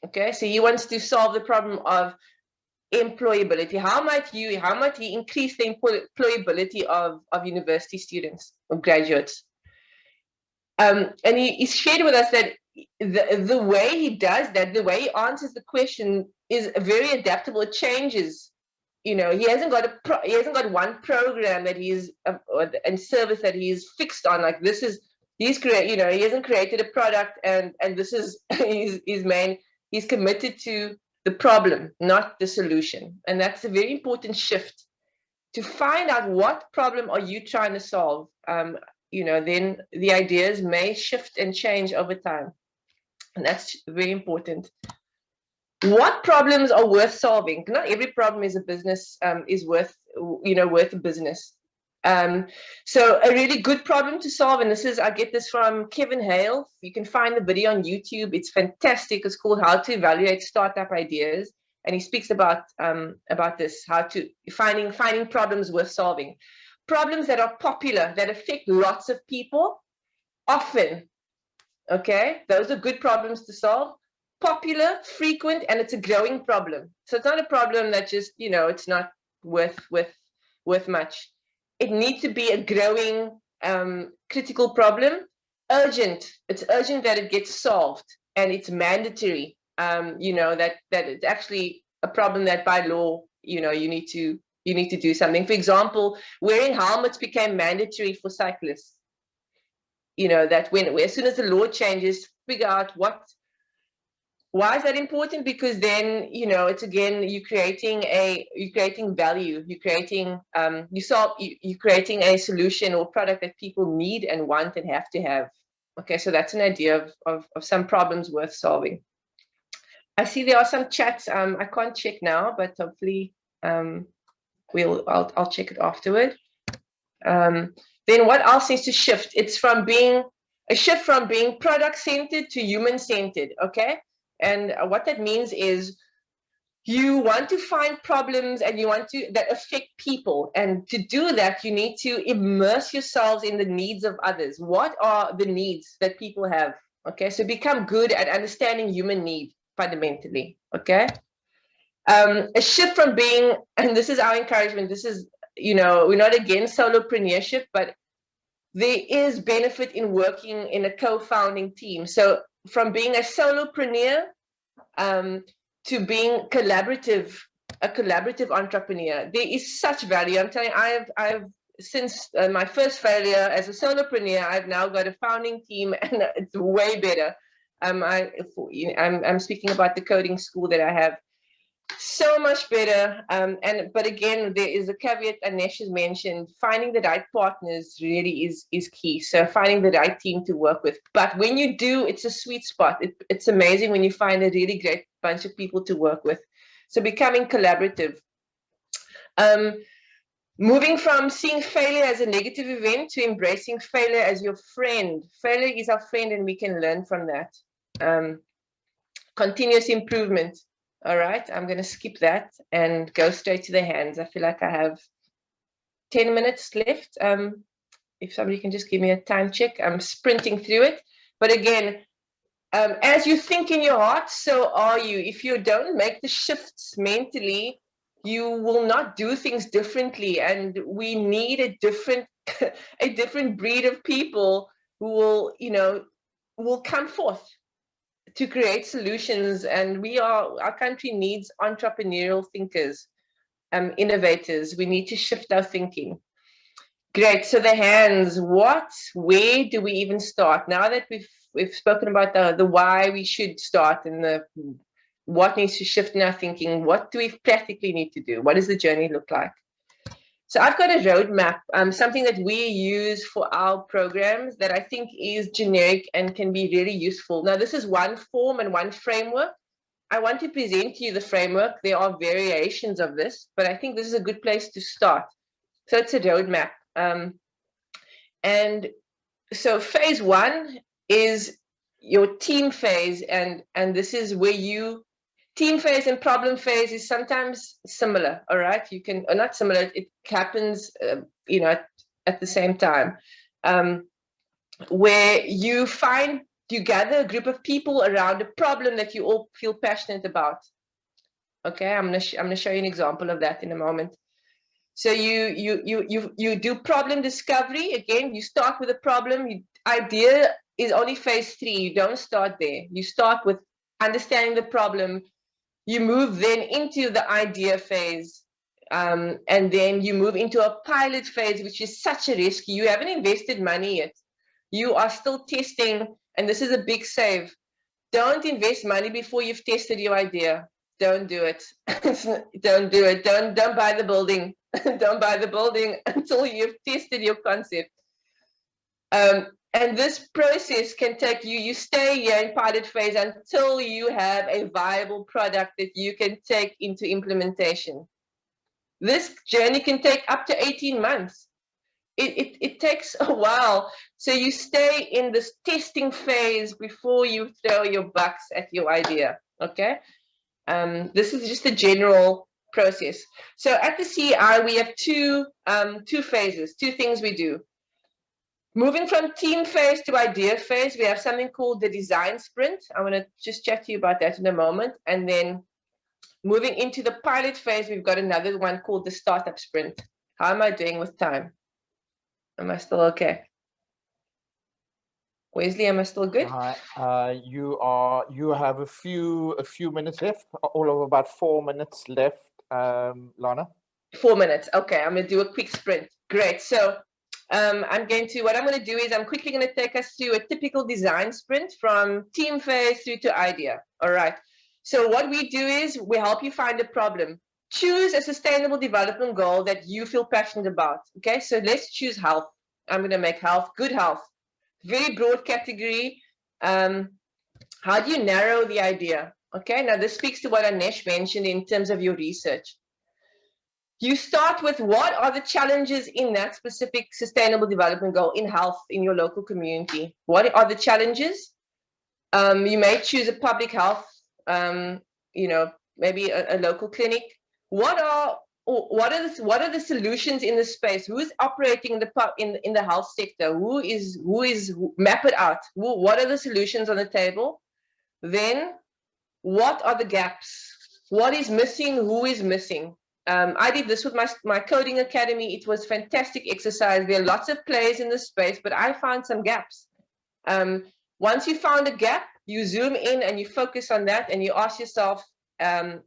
Okay, so he wants to solve the problem of employability. How might he increase the employability of university students or graduates? And he shared with us that the way he does that, the way he answers the question, is very adaptable. It changes. You know, he hasn't got one program that he's and service that he's fixed on. Like, this is he hasn't created a product and this is his main. He's committed to the problem, not the solution. And that's a very important shift, to find out what problem are you trying to solve. You know, then the ideas may shift and change over time. And that's very important. What problems are worth solving? Not every problem is a business, is worth a business. So a really good problem to solve, and I get this from Kevin Hale. You can find the video on YouTube. It's fantastic. It's called How to Evaluate Startup Ideas. And he speaks about this, how to finding problems worth solving. Problems that are popular, that affect lots of people, often. Okay, those are good problems to solve. Popular, frequent, and it's a growing problem. So it's not a problem that just, you know, it's not worth much. It needs to be a growing, critical problem. Urgent. It's urgent that it gets solved, and it's mandatory. You know, that it's actually a problem that by law, you know, you need to do something. For example, wearing helmets became mandatory for cyclists. You know, that as soon as the law changes, figure out why is that important? Because then, you know, it's again, you're creating value, you're creating a solution or product that people need and want and have to have. Okay, so that's an idea of some problems worth solving. I see there are some chats. I can't check now, but hopefully I'll check it afterward. Then what else needs to shift? It's from being A shift from being product-centered to human-centered, okay? And what that means is you want to find problems and you want to that affect people. And to do that, you need to immerse yourselves in the needs of others. What are the needs that people have? Okay, so become good at understanding human need fundamentally, okay? A shift from being, and this is our encouragement, this is, you know, we're not against solopreneurship, but there is benefit in working in a co-founding team. So from being a solopreneur to being collaborative, a collaborative entrepreneur, there is such value. I'm telling you, I've since my first failure as a solopreneur, I've now got a founding team, and it's way better. I'm speaking about the coding school that I have. So much better. But again, there is a caveat Anesh has mentioned. Finding the right partners really is key. So finding the right team to work with. But when you do, it's a sweet spot. It's amazing when you find a really great bunch of people to work with. So becoming collaborative. Moving from seeing failure as a negative event to embracing failure as your friend. Failure is our friend, and we can learn from that. Continuous improvement. All right, I'm going to skip that and go straight to the hands. I feel like I have 10 minutes left. If somebody can just give me a time check, I'm sprinting through it. But again, as you think in your heart, so are you. If you don't make the shifts mentally, you will not do things differently. And we need a different, a different breed of people who will, you know, will come forth to create solutions. And our country needs entrepreneurial thinkers, innovators. We need to shift our thinking. Great. So the hands, where do we even start? Now that we've spoken about the why we should start and the what needs to shift in our thinking, what do we practically need to do? What does the journey look like? So I've got a roadmap, something that we use for our programs that I think is generic and can be really useful. Now, this is one form and one framework. I want to present to you the framework. There are variations of this, but I think this is a good place to start. So it's a roadmap. And so phase one is your team phase. And this is where team phase and problem phase is sometimes similar, all right? You can, or not similar, it happens, you know, at the same time, where you gather a group of people around a problem that you all feel passionate about. Okay, I'm gonna show you an example of that in a moment. So you do problem discovery. Again, you start with a problem. Idea is only phase 3. You don't start there. You start with understanding the problem. You move then into the idea phase, and then you move into a pilot phase, which is such a risk. You haven't invested money yet. You are still testing, and this is a big save. Don't invest money before you've tested your idea. Don't do it. Don't do it. Don't buy the building. Don't buy the building until you've tested your concept. And this process can take you stay here in pilot phase until you have a viable product that you can take into implementation. This journey can take up to 18 months. It takes a while. So you stay in this testing phase before you throw your bucks at your idea, okay? This is just a general process. So at the CI, we have two phases, two things we do. Moving from team phase to idea phase, we have something called the design sprint. I want to just chat to you about that in a moment. And then moving into the pilot phase, we've got another one called the startup sprint. How am I doing with time? Am I still okay? Wesley, am I still good? You have a few minutes left, all of about 4 minutes left, Lana. 4 minutes. Okay, I'm going to do a quick sprint. Great. So what I'm going to do is I'm quickly going to take us through a typical design sprint from team phase through to idea. All right. So what we do is we help you find a problem. Choose a sustainable development goal that you feel passionate about. Okay, so let's choose health. I'm going to make health, good health. Very broad category. How do you narrow the idea? Okay, now this speaks to what Anesh mentioned in terms of your research. You start with what are the challenges in that specific sustainable development goal in health in your local community? What are the challenges? You may choose a public health, maybe a local clinic. What are the solutions in this space? Who is operating in the health sector? Who is map it out? What are the solutions on the table? Then what are the gaps? What is missing? Who is missing? I did this with my coding academy. It was fantastic exercise. There are lots of players in this space, but I found some gaps. Once you found a gap, you zoom in and you focus on that and you ask yourself,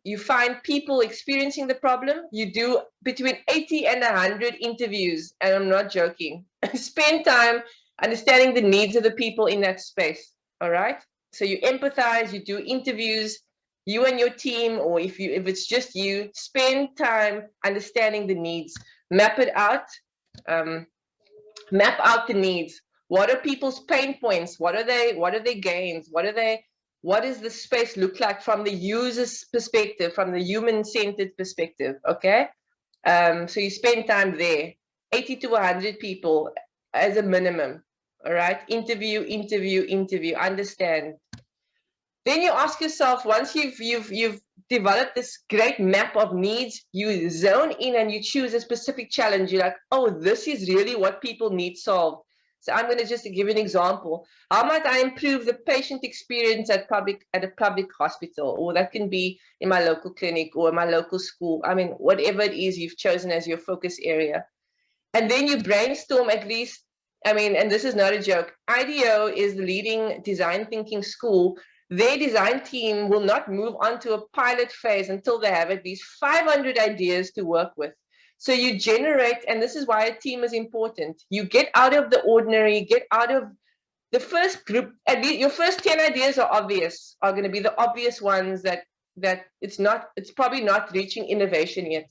you find people experiencing the problem. You do between 80 and 100 interviews, and I'm not joking. Spend time understanding the needs of the people in that space, all right? So you empathize, you do interviews, you and your team, or if it's just you, spend time understanding the needs, map it out, map out the needs. What are people's pain points? What are their gains? What does the space look like from the user's perspective, from the human-centered perspective, okay? So you spend time there, 80 to 100 people as a minimum, all right? Interview, understand. Then you ask yourself, once you've developed this great map of needs, you zone in and you choose a specific challenge. You're like, oh, this is really what people need solved. So I'm going to just give an example. How might I improve the patient experience at a public hospital? Or that can be in my local clinic or my local school. I mean, whatever it is you've chosen as your focus area. And then you brainstorm at least, I mean, and this is not a joke, IDEO is the leading design thinking school. Their design team will not move on to a pilot phase until they have at least 500 ideas to work with. So you generate, and this is why a team is important. You get out of the ordinary, get out of the first group. At least your first 10 ideas are going to be the obvious ones that it's probably not reaching innovation yet.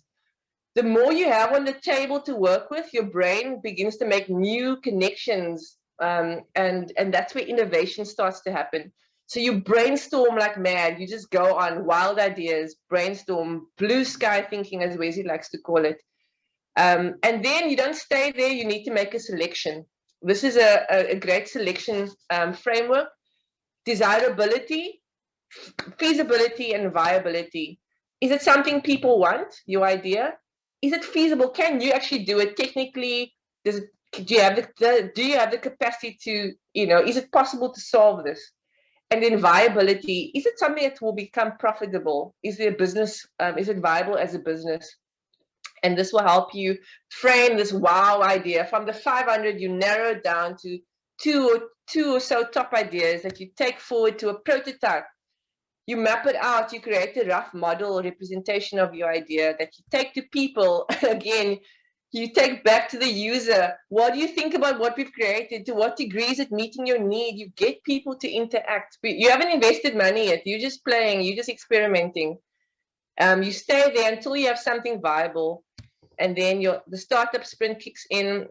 The more you have on the table to work with, your brain begins to make new connections, and that's where innovation starts to happen. So you brainstorm like mad. You just go on wild ideas, brainstorm, blue sky thinking, as Wesley likes to call it. And then you don't stay there. You need to make a selection. This is a great selection framework. Desirability, feasibility, and viability. Is it something people want, your idea? Is it feasible? Can you actually do it technically? Do you have the capacity to, is it possible to solve this? And then viability, is it something that will become profitable? Is there a business, is it viable as a business? And this will help you frame this wow idea. From the 500, you narrow it down to two or so top ideas that you take forward to a prototype. You map it out, you create a rough model or representation of your idea that you take to people. Again, you take back to the user. What do you think about what we've created? To what degree is it meeting your need? You get people to interact. You haven't invested money yet. You're just playing, you're just experimenting. You stay there until you have something viable. And then the startup sprint kicks in.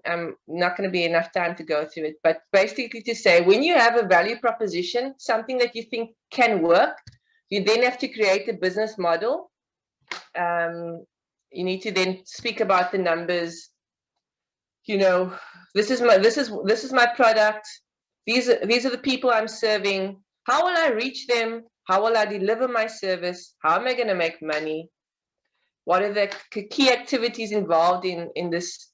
Not going to be enough time to go through it. But basically to say, when you have a value proposition, something that you think can work, you then have to create a business model. You need to then speak about the numbers. This is my product. These are the people I'm serving. How will I reach them? How will I deliver my service? How am I going to make money? What are the key activities involved in this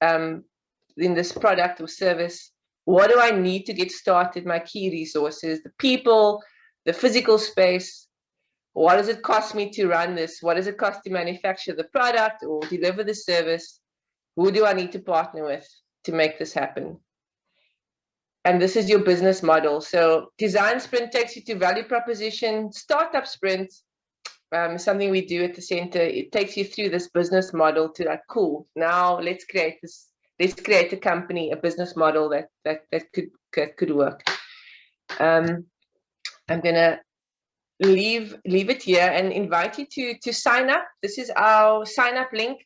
product or service? What do I need to get started? My key resources, the people, the physical space. What does it cost me to run this? What does it cost to manufacture the product or deliver the service? Who do I need to partner with to make this happen? And this is your business model. So design sprint takes you to value proposition. Startup sprint, something we do at the center, it takes you through this business model to like, cool, now let's create a company, a business model that could work. I'm gonna leave it here and invite you to sign up. This is our sign up link.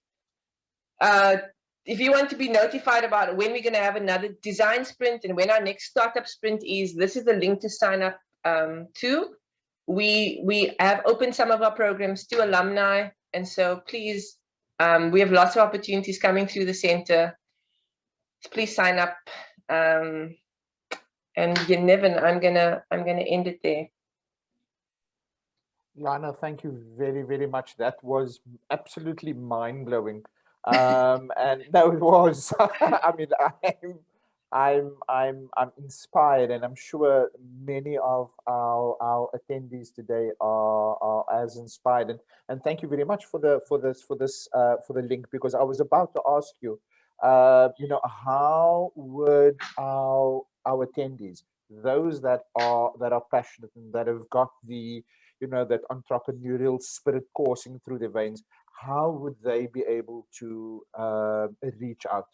If you want to be notified about when we're going to have another design sprint and when our next startup sprint is, this is the link to sign up to. We have opened some of our programs to alumni, and so please We have lots of opportunities coming through the center. Please sign up. And Niven, I'm gonna end it there. Lana, thank you very, very much. That was absolutely mind-blowing. And no, it was. I mean, I'm inspired, and I'm sure many of our attendees today are as inspired. And thank you very much for the link, because I was about to ask you, you know, how would our attendees, those that are passionate and that have got the, you know, that entrepreneurial spirit coursing through their veins, how would they be able to reach out?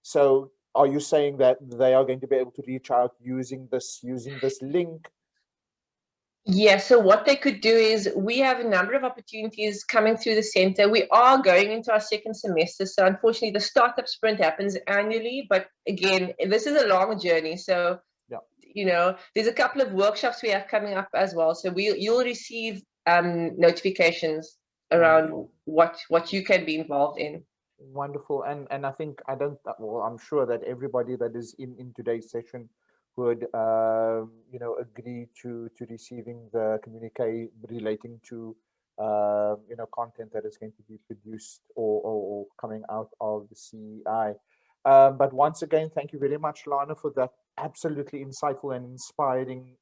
So are you saying that they are going to be able to reach out using this link? Yeah, so what they could do is, we have a number of opportunities coming through the center. We are going into our second semester, so unfortunately the startup sprint happens annually, but again, this is a long journey. So yeah, you know, there's a couple of workshops we have coming up as well, so you'll receive notifications around what you can be involved in. Wonderful. And I think, well, I'm sure that everybody that is in today's session would you know, agree to receiving the communique relating to you know, content that is going to be produced or coming out of the CEI. But once again, thank you very much, Lana, for that absolutely insightful and inspiring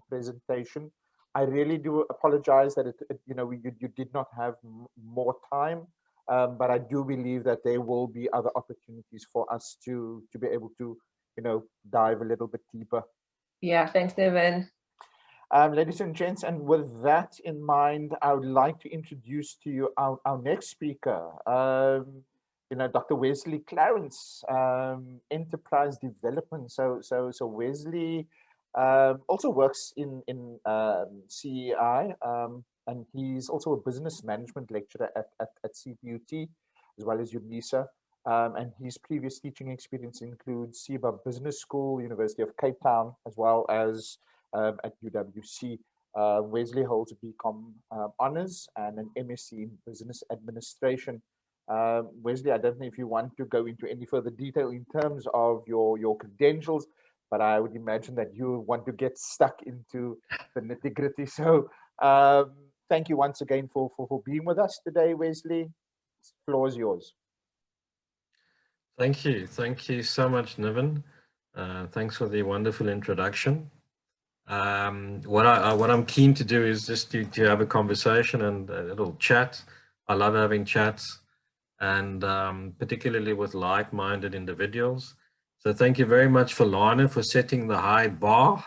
presentation. I really do apologize that you know, you did not have more time. But I do believe that there will be other opportunities for us to be able to, you know, dive a little bit deeper. Yeah, thanks, Niven. Ladies and gents, and with that in mind, I would like to introduce to you our next speaker, you know, Dr. Wesley Clarence, enterprise development. So Wesley also works in CEI, and he's also a business management lecturer at CPUT, as well as UNISA. And his previous teaching experience includes SIBA Business School, University of Cape Town, as well as at UWC. Wesley holds a BCom honors and an MSc in business administration. Wesley, I don't know if you want to go into any further detail in terms of your credentials, but I would imagine that you want to get stuck into the nitty-gritty. So thank you once again for being with us today, Wesley. The floor is yours. Thank you. Thank you so much, Niven. Thanks for the wonderful introduction. What I'm keen to do is just to have a conversation and a little chat. I love having chats, and particularly with like-minded individuals. So thank you very much for Lana for setting the high bar.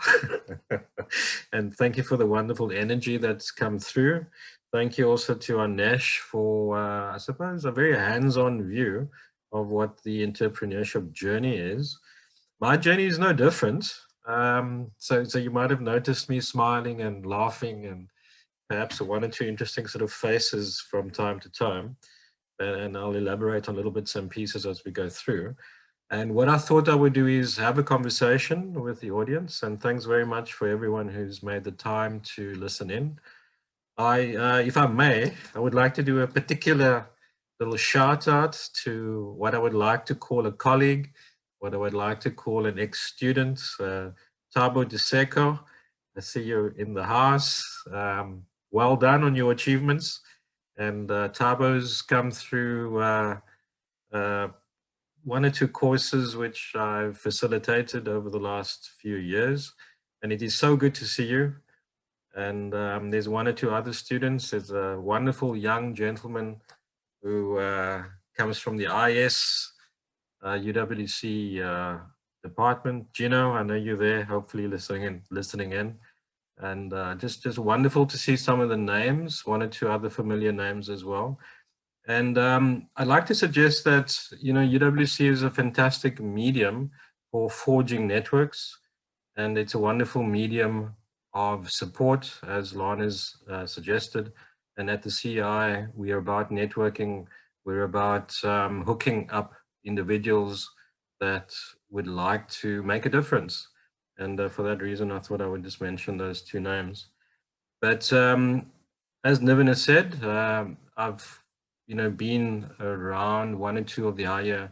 And thank you for the wonderful energy that's come through. Thank you also to Anesh for, I suppose, a very hands-on view of what the entrepreneurship journey is. My journey is no different. So you might have noticed me smiling and laughing and perhaps one or two interesting sort of faces from time to time. And I'll elaborate on a little bit some pieces as we go through. And what I thought I would do is have a conversation with the audience. And thanks very much for everyone who's made the time to listen in. If I may, I would like to do a particular little shout out to what I would like to call a colleague, what I would like to call an ex-student, Thabo Diseko. I see you in the house. Well done on your achievements. And Thabo's come through one or two courses which I've facilitated over the last few years. And it is so good to see you. And there's one or two other students. There's a wonderful young gentleman who comes from the IS UWC department. Gino, I know you're there, hopefully listening in. And just wonderful to see some of the names, one or two other familiar names as well. And I'd like to suggest that, you know, UWC is a fantastic medium for forging networks. And it's a wonderful medium of support, as Lana's suggested. And at the CI, we are about networking. We're about hooking up individuals that would like to make a difference. And for that reason, I thought I would just mention those two names. But as Niven has said, I've been around one or two of the higher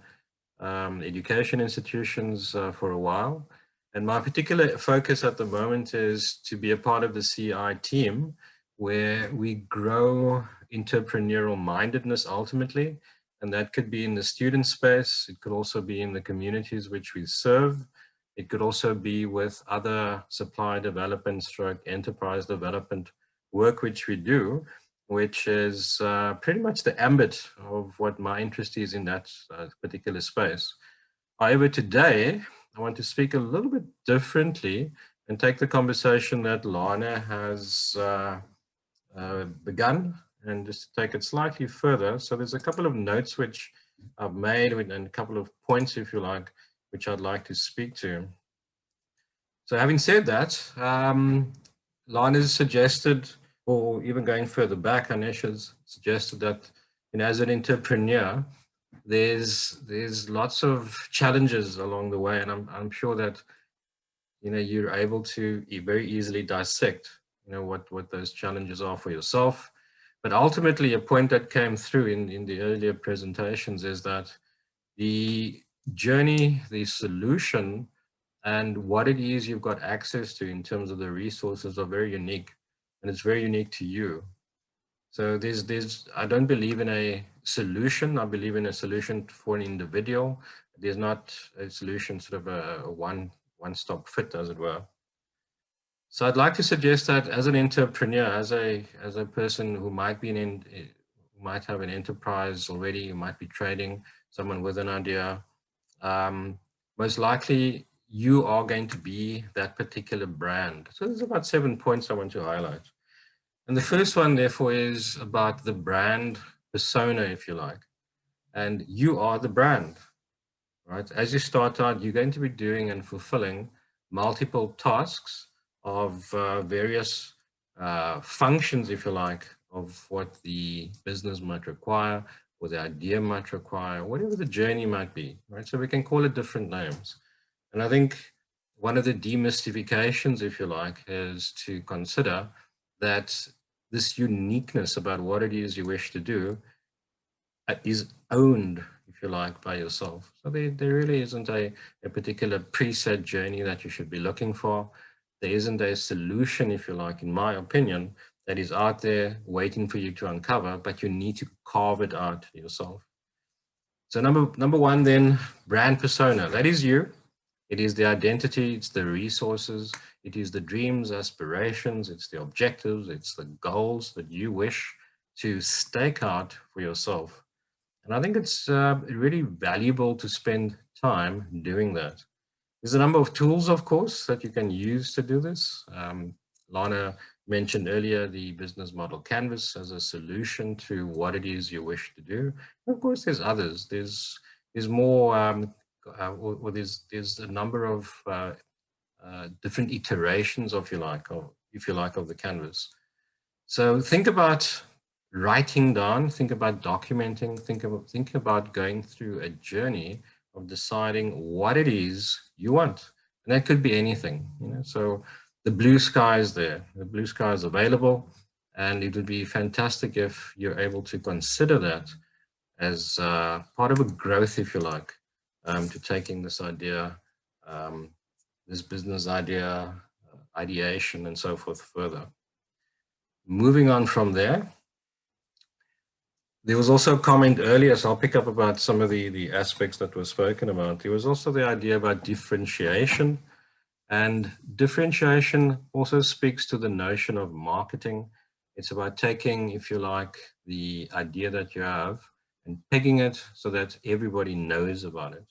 education institutions for a while. And my particular focus at the moment is to be a part of the CI team, where we grow entrepreneurial mindedness ultimately. And that could be in the student space. It could also be in the communities which we serve. It could also be with other supply development stroke enterprise development work which we do, which is pretty much the ambit of what my interest is in that particular space. However, today, I want to speak a little bit differently and take the conversation that Lana has begun, and just take it slightly further. So there's a couple of notes which I've made and a couple of points, if you like, which I'd like to speak to. So having said that, Lana's suggested, or even going further back, Anesh has suggested that, as an entrepreneur, there's lots of challenges along the way, and I'm sure that you're able to very easily dissect what those challenges are for yourself. But ultimately, a point that came through in the earlier presentations is that the journey, the solution, and what it is you've got access to in terms of the resources are very unique, and it's very unique to you. So I don't believe in a solution. I believe in a solution for an individual. There's not a solution, sort of a one-stop fit, as it were. So I'd like to suggest that as an entrepreneur, as a person who might have an enterprise already, you might be trading, someone with an idea, most likely you are going to be that particular brand. So there's about 7 points I want to highlight. And the first one, therefore, is about the brand persona, if you like. And you are the brand, right? As you start out, you're going to be doing and fulfilling multiple tasks of various functions, if you like, of what the business might require, or the idea might require, whatever the journey might be, right? So we can call it different names. And I think one of the demystifications, if you like, is to consider that this uniqueness about what it is you wish to do is owned, if you like, by yourself. So there really isn't a particular preset journey that you should be looking for. There isn't a solution, if you like, in my opinion, that is out there waiting for you to uncover, but you need to carve it out yourself. So number one, then, brand persona. That is you. It is the identity, it's the resources, it is the dreams, aspirations, it's the objectives, it's the goals that you wish to stake out for yourself. And I think it's really valuable to spend time doing that. There's a number of tools, of course, that you can use to do this. Lana mentioned earlier the business model canvas as a solution to what it is you wish to do. And of course, there's others. There's more, or there's a number of different iterations, if you like, of the canvas. So think about writing down, think about documenting, think about going through a journey of deciding what it is you want. And that could be anything, So the blue sky is there, the blue sky is available, and it would be fantastic if you're able to consider that as part of a growth, if you like, to taking this idea, this business idea, ideation, and so forth further. Moving on from there, there was also a comment earlier, so I'll pick up about some of the aspects that were spoken about. There was also the idea about differentiation, and differentiation also speaks to the notion of marketing. It's about taking, if you like, the idea that you have and pegging it so that everybody knows about it.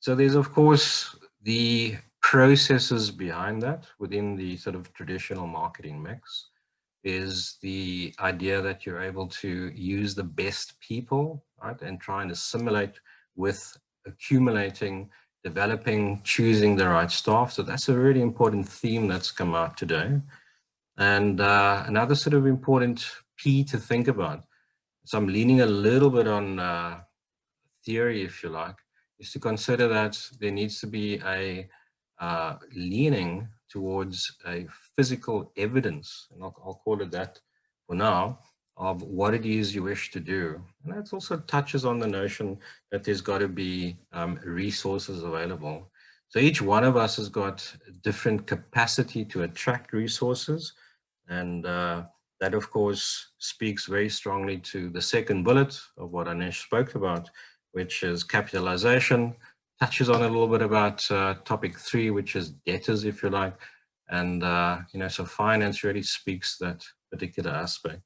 So there's, of course, the processes behind that within the sort of traditional marketing mix. Is the idea that you're able to use the best people, right, and try and assimilate with accumulating, developing, choosing the right staff. So that's a really important theme that's come out today. And another sort of important P to think about, so I'm leaning a little bit on theory, if you like, is to consider that there needs to be a leaning towards a physical evidence, and I'll call it that for now, of what it is you wish to do. And that also touches on the notion that there's got to be resources available. So each one of us has got different capacity to attract resources. And that, of course, speaks very strongly to the second bullet of what Anesh spoke about, which is capitalization. Touches on a little bit about topic 3, which is debtors, if you like. And, so finance really speaks that particular aspect.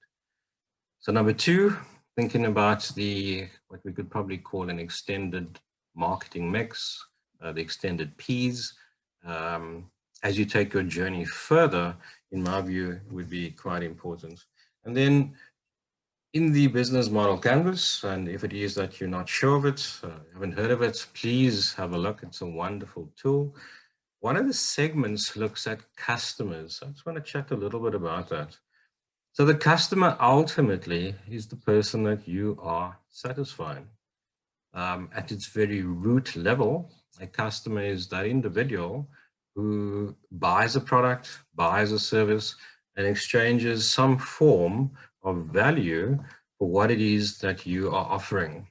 So number 2, thinking about what we could probably call an extended marketing mix, the extended Ps. As you take your journey further, in my view, would be quite important. And then in the business model canvas, and if it is that you're not sure of it, haven't heard of it, please have a look. It's a wonderful tool. One of the segments looks at customers. I just want to chat a little bit about that. So the customer ultimately is the person that you are satisfying. At its very root level, a customer is that individual who buys a product, buys a service, and exchanges some form of value for what it is that you are offering.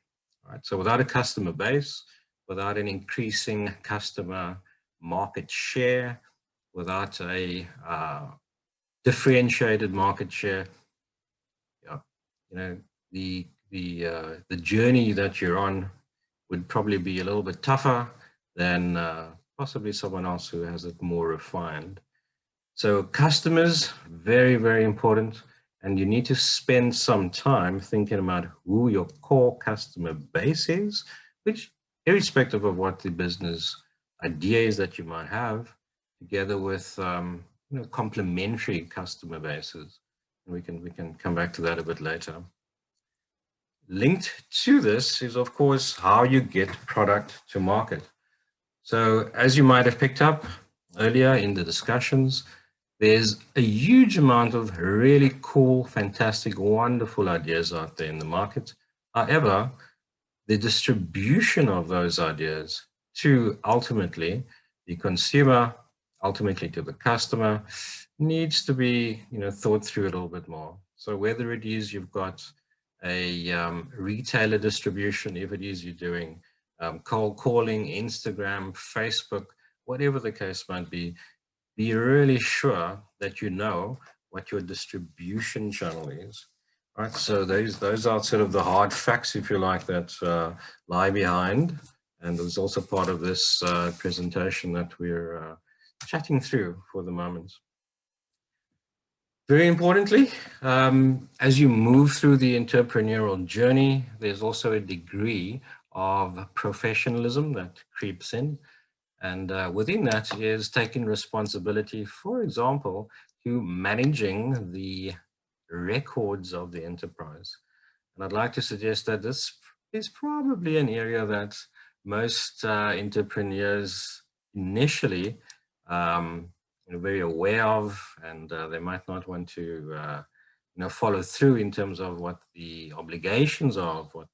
Right? So without a customer base, without an increasing customer market share, without a differentiated market share, the journey that you're on would probably be a little bit tougher than possibly someone else who has it more refined. So customers, very, very important. And you need to spend some time thinking about who your core customer base is, which irrespective of what the business idea is that you might have, together with complementary customer bases. And we can come back to that a bit later. Linked to this is, of course, how you get product to market. So as you might have picked up earlier in the discussions, there's a huge amount of really cool, fantastic, wonderful ideas out there in the market. However, the distribution of those ideas to ultimately the consumer, ultimately to the customer, needs to be thought through a little bit more. So whether it is you've got a retailer distribution, if it is you're doing cold calling, Instagram, Facebook, whatever the case might be really sure that you know what your distribution channel is. Right, so those are sort of the hard facts, if you like, that lie behind. And there's also part of this presentation that we're chatting through for the moment. Very importantly, as you move through the entrepreneurial journey, there's also a degree of professionalism that creeps in. And within that is taking responsibility, for example, to managing the records of the enterprise. And I'd like to suggest that this is probably an area that most entrepreneurs initially very aware of, and they might not want to follow through in terms of what the obligations are of what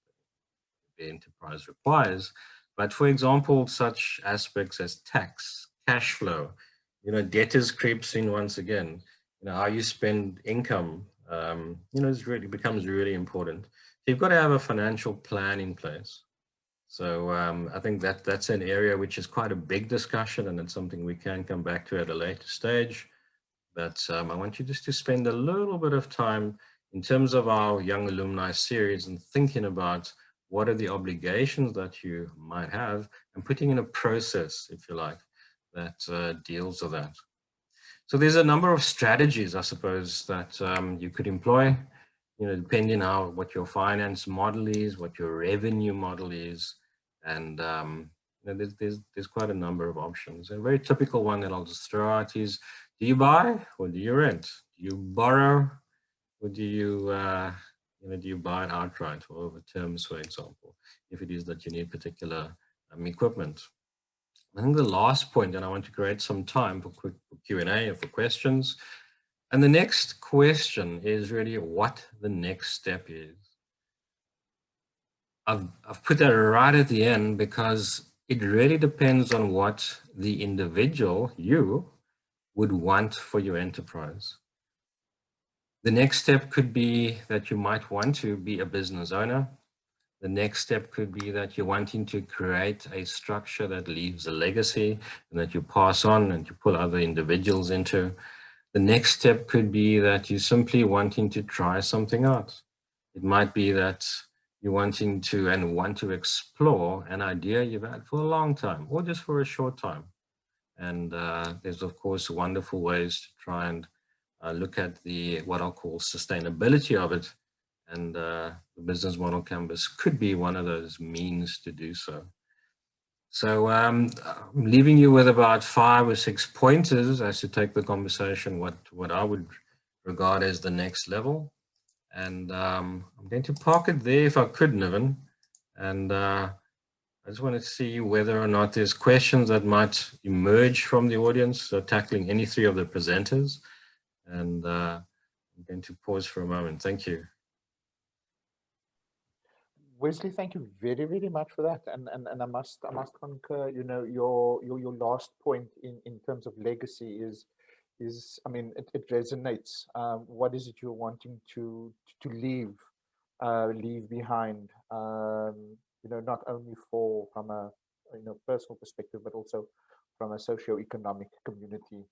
the enterprise requires. But for example, such aspects as tax, cash flow, debtors creeps in once again. How you spend income, it becomes really important. So you've got to have a financial plan in place. So I think that's an area which is quite a big discussion, and it's something we can come back to at a later stage. But I want you just to spend a little bit of time in terms of our Young Alumni series and thinking about what are the obligations that you might have and putting in a process, if you like, that deals with that. So there's a number of strategies, I suppose, that you could employ, depending on what your finance model is, what your revenue model is. And there's quite a number of options. A very typical one that I'll just throw out is, do you buy or do you rent? Do you borrow or do you buy it outright or over terms, for example, if it is that you need particular equipment? I think the last point, and I want to create some time for quick Q&A or for questions. And the next question is really what the next step is. I've put that right at the end because it really depends on what the individual, you, would want for your enterprise. The next step could be that you might want to be a business owner. The next step could be that you're wanting to create a structure that leaves a legacy and that you pass on and you pull other individuals into. The next step could be that you're simply wanting to try something out. It might be that you're wanting to and want to explore an idea you've had for a long time or just for a short time. And there's, of course, wonderful ways to try and look at the what I'll call sustainability of it. And the business model canvas could be one of those means to do so. So I'm leaving you with about 5 or 6 pointers as to take the conversation, what I would regard as the next level. And I'm going to park it there if I could, Niven. And I just want to see whether or not there's questions that might emerge from the audience, so tackling any 3 of the presenters. And I'm going to pause for a moment. Thank you. Wesley, thank you very, very much for that. And I must concur, you know, your last point in terms of legacy is I mean, it resonates. What is it you're wanting to leave behind? You know, not only from a personal perspective, but also from a socio-economic community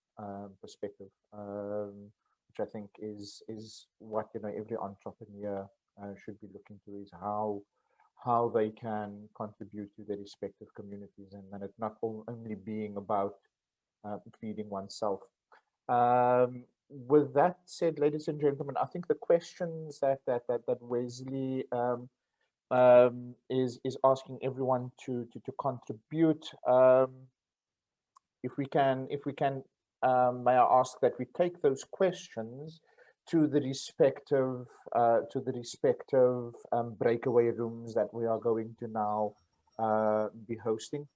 perspective, which I think is what every entrepreneur should be looking to, is how they can contribute to their respective communities, and then it not only being about feeding oneself. With that said, ladies and gentlemen, I think the questions that Wesley is asking everyone to contribute. If we can, may I ask that we take those questions to the respective breakaway rooms that we are going to now be hosting.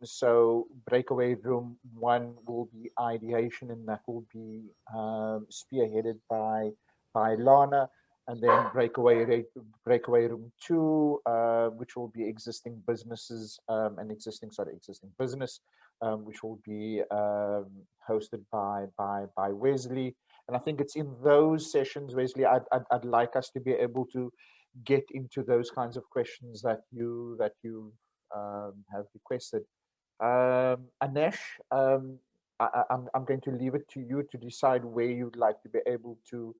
So breakaway room 1 will be ideation, and that will be spearheaded by Lana. And then breakaway room 2, which will be existing businesses and existing business, which will be hosted by Wesley. And I think it's in those sessions, Wesley, I'd like us to be able to get into those kinds of questions that you have requested. Anesh, I'm going to leave it to you to decide where you'd like to be able to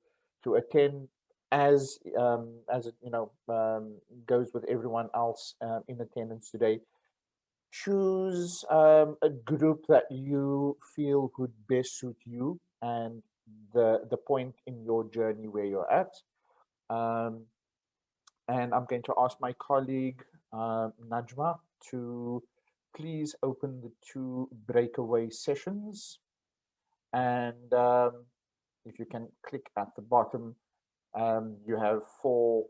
attend, as it goes with everyone else in attendance today. Choose a group that you feel would best suit you and the point in your journey where you're at. And I'm going to ask my colleague Najma to please open the 2 breakaway sessions. And if you can click at the bottom, you have 4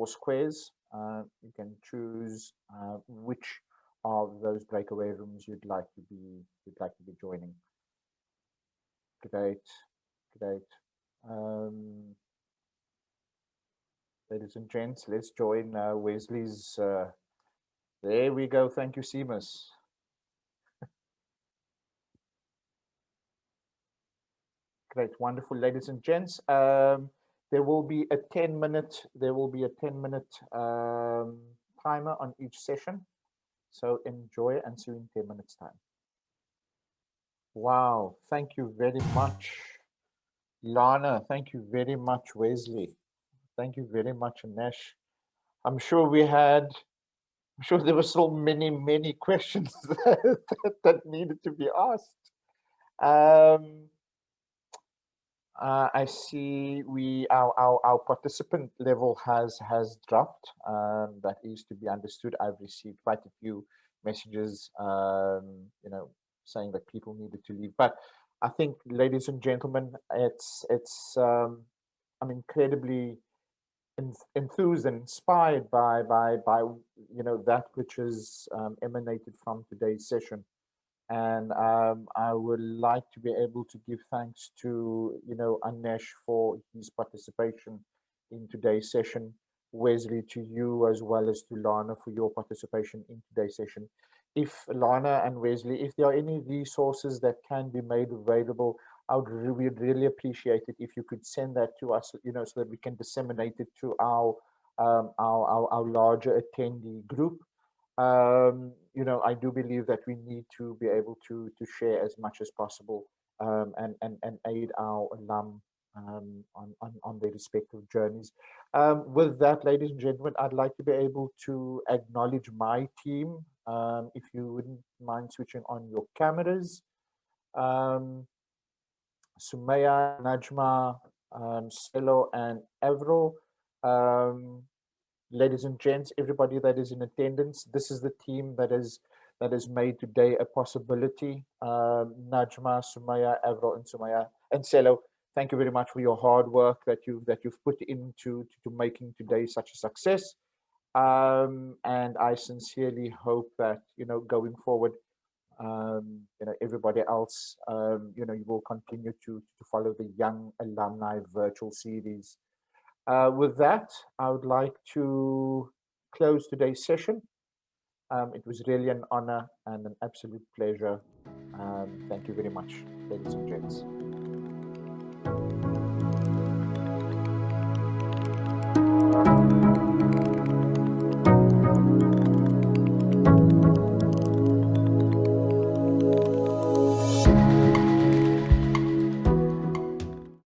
squares. You can choose which of those breakaway rooms you'd like to be joining. Great. Ladies and gents, let's join Wesley's. There we go. Thank you, Seamus. Great, wonderful, ladies and gents. There will be a 10-minute. Timer on each session. So enjoy and see you in 10 minutes time. Wow, thank you very much, Lana. Thank you very much, Wesley. Thank you very much, Anesh. I'm sure there were so many questions that needed to be asked. I see our participant level has dropped. That is to be understood. I've received quite a few messages, saying that people needed to leave. But I think, ladies and gentlemen, I'm incredibly enthused and inspired by that which is emanated from today's session. And I would like to be able to give thanks to Anesh for his participation in today's session, Wesley, to you, as well as to Lana for your participation in today's session. If Lana and Wesley, if there are any resources that can be made available, we'd really appreciate it if you could send that to us, so that we can disseminate it to our larger attendee group. I do believe that we need to be able to share as much as possible, and aid our alum on their respective journeys. With that, ladies and gentlemen, I'd like to be able to acknowledge my team. If you wouldn't mind switching on your cameras. Sumaya, Najma, Selo, and Avril. Ladies and gents, everybody that is in attendance, this is the team that has made today a possibility. Najma, Sumaya, Avril, and Sumaya, and Selo, thank you very much for your hard work that you've put into making today such a success. And I sincerely hope that going forward, everybody else, you will continue to follow the Young Alumni Virtual Series. With that, I would like to close today's session. It was really an honor and an absolute pleasure. Thank you very much, ladies and gents.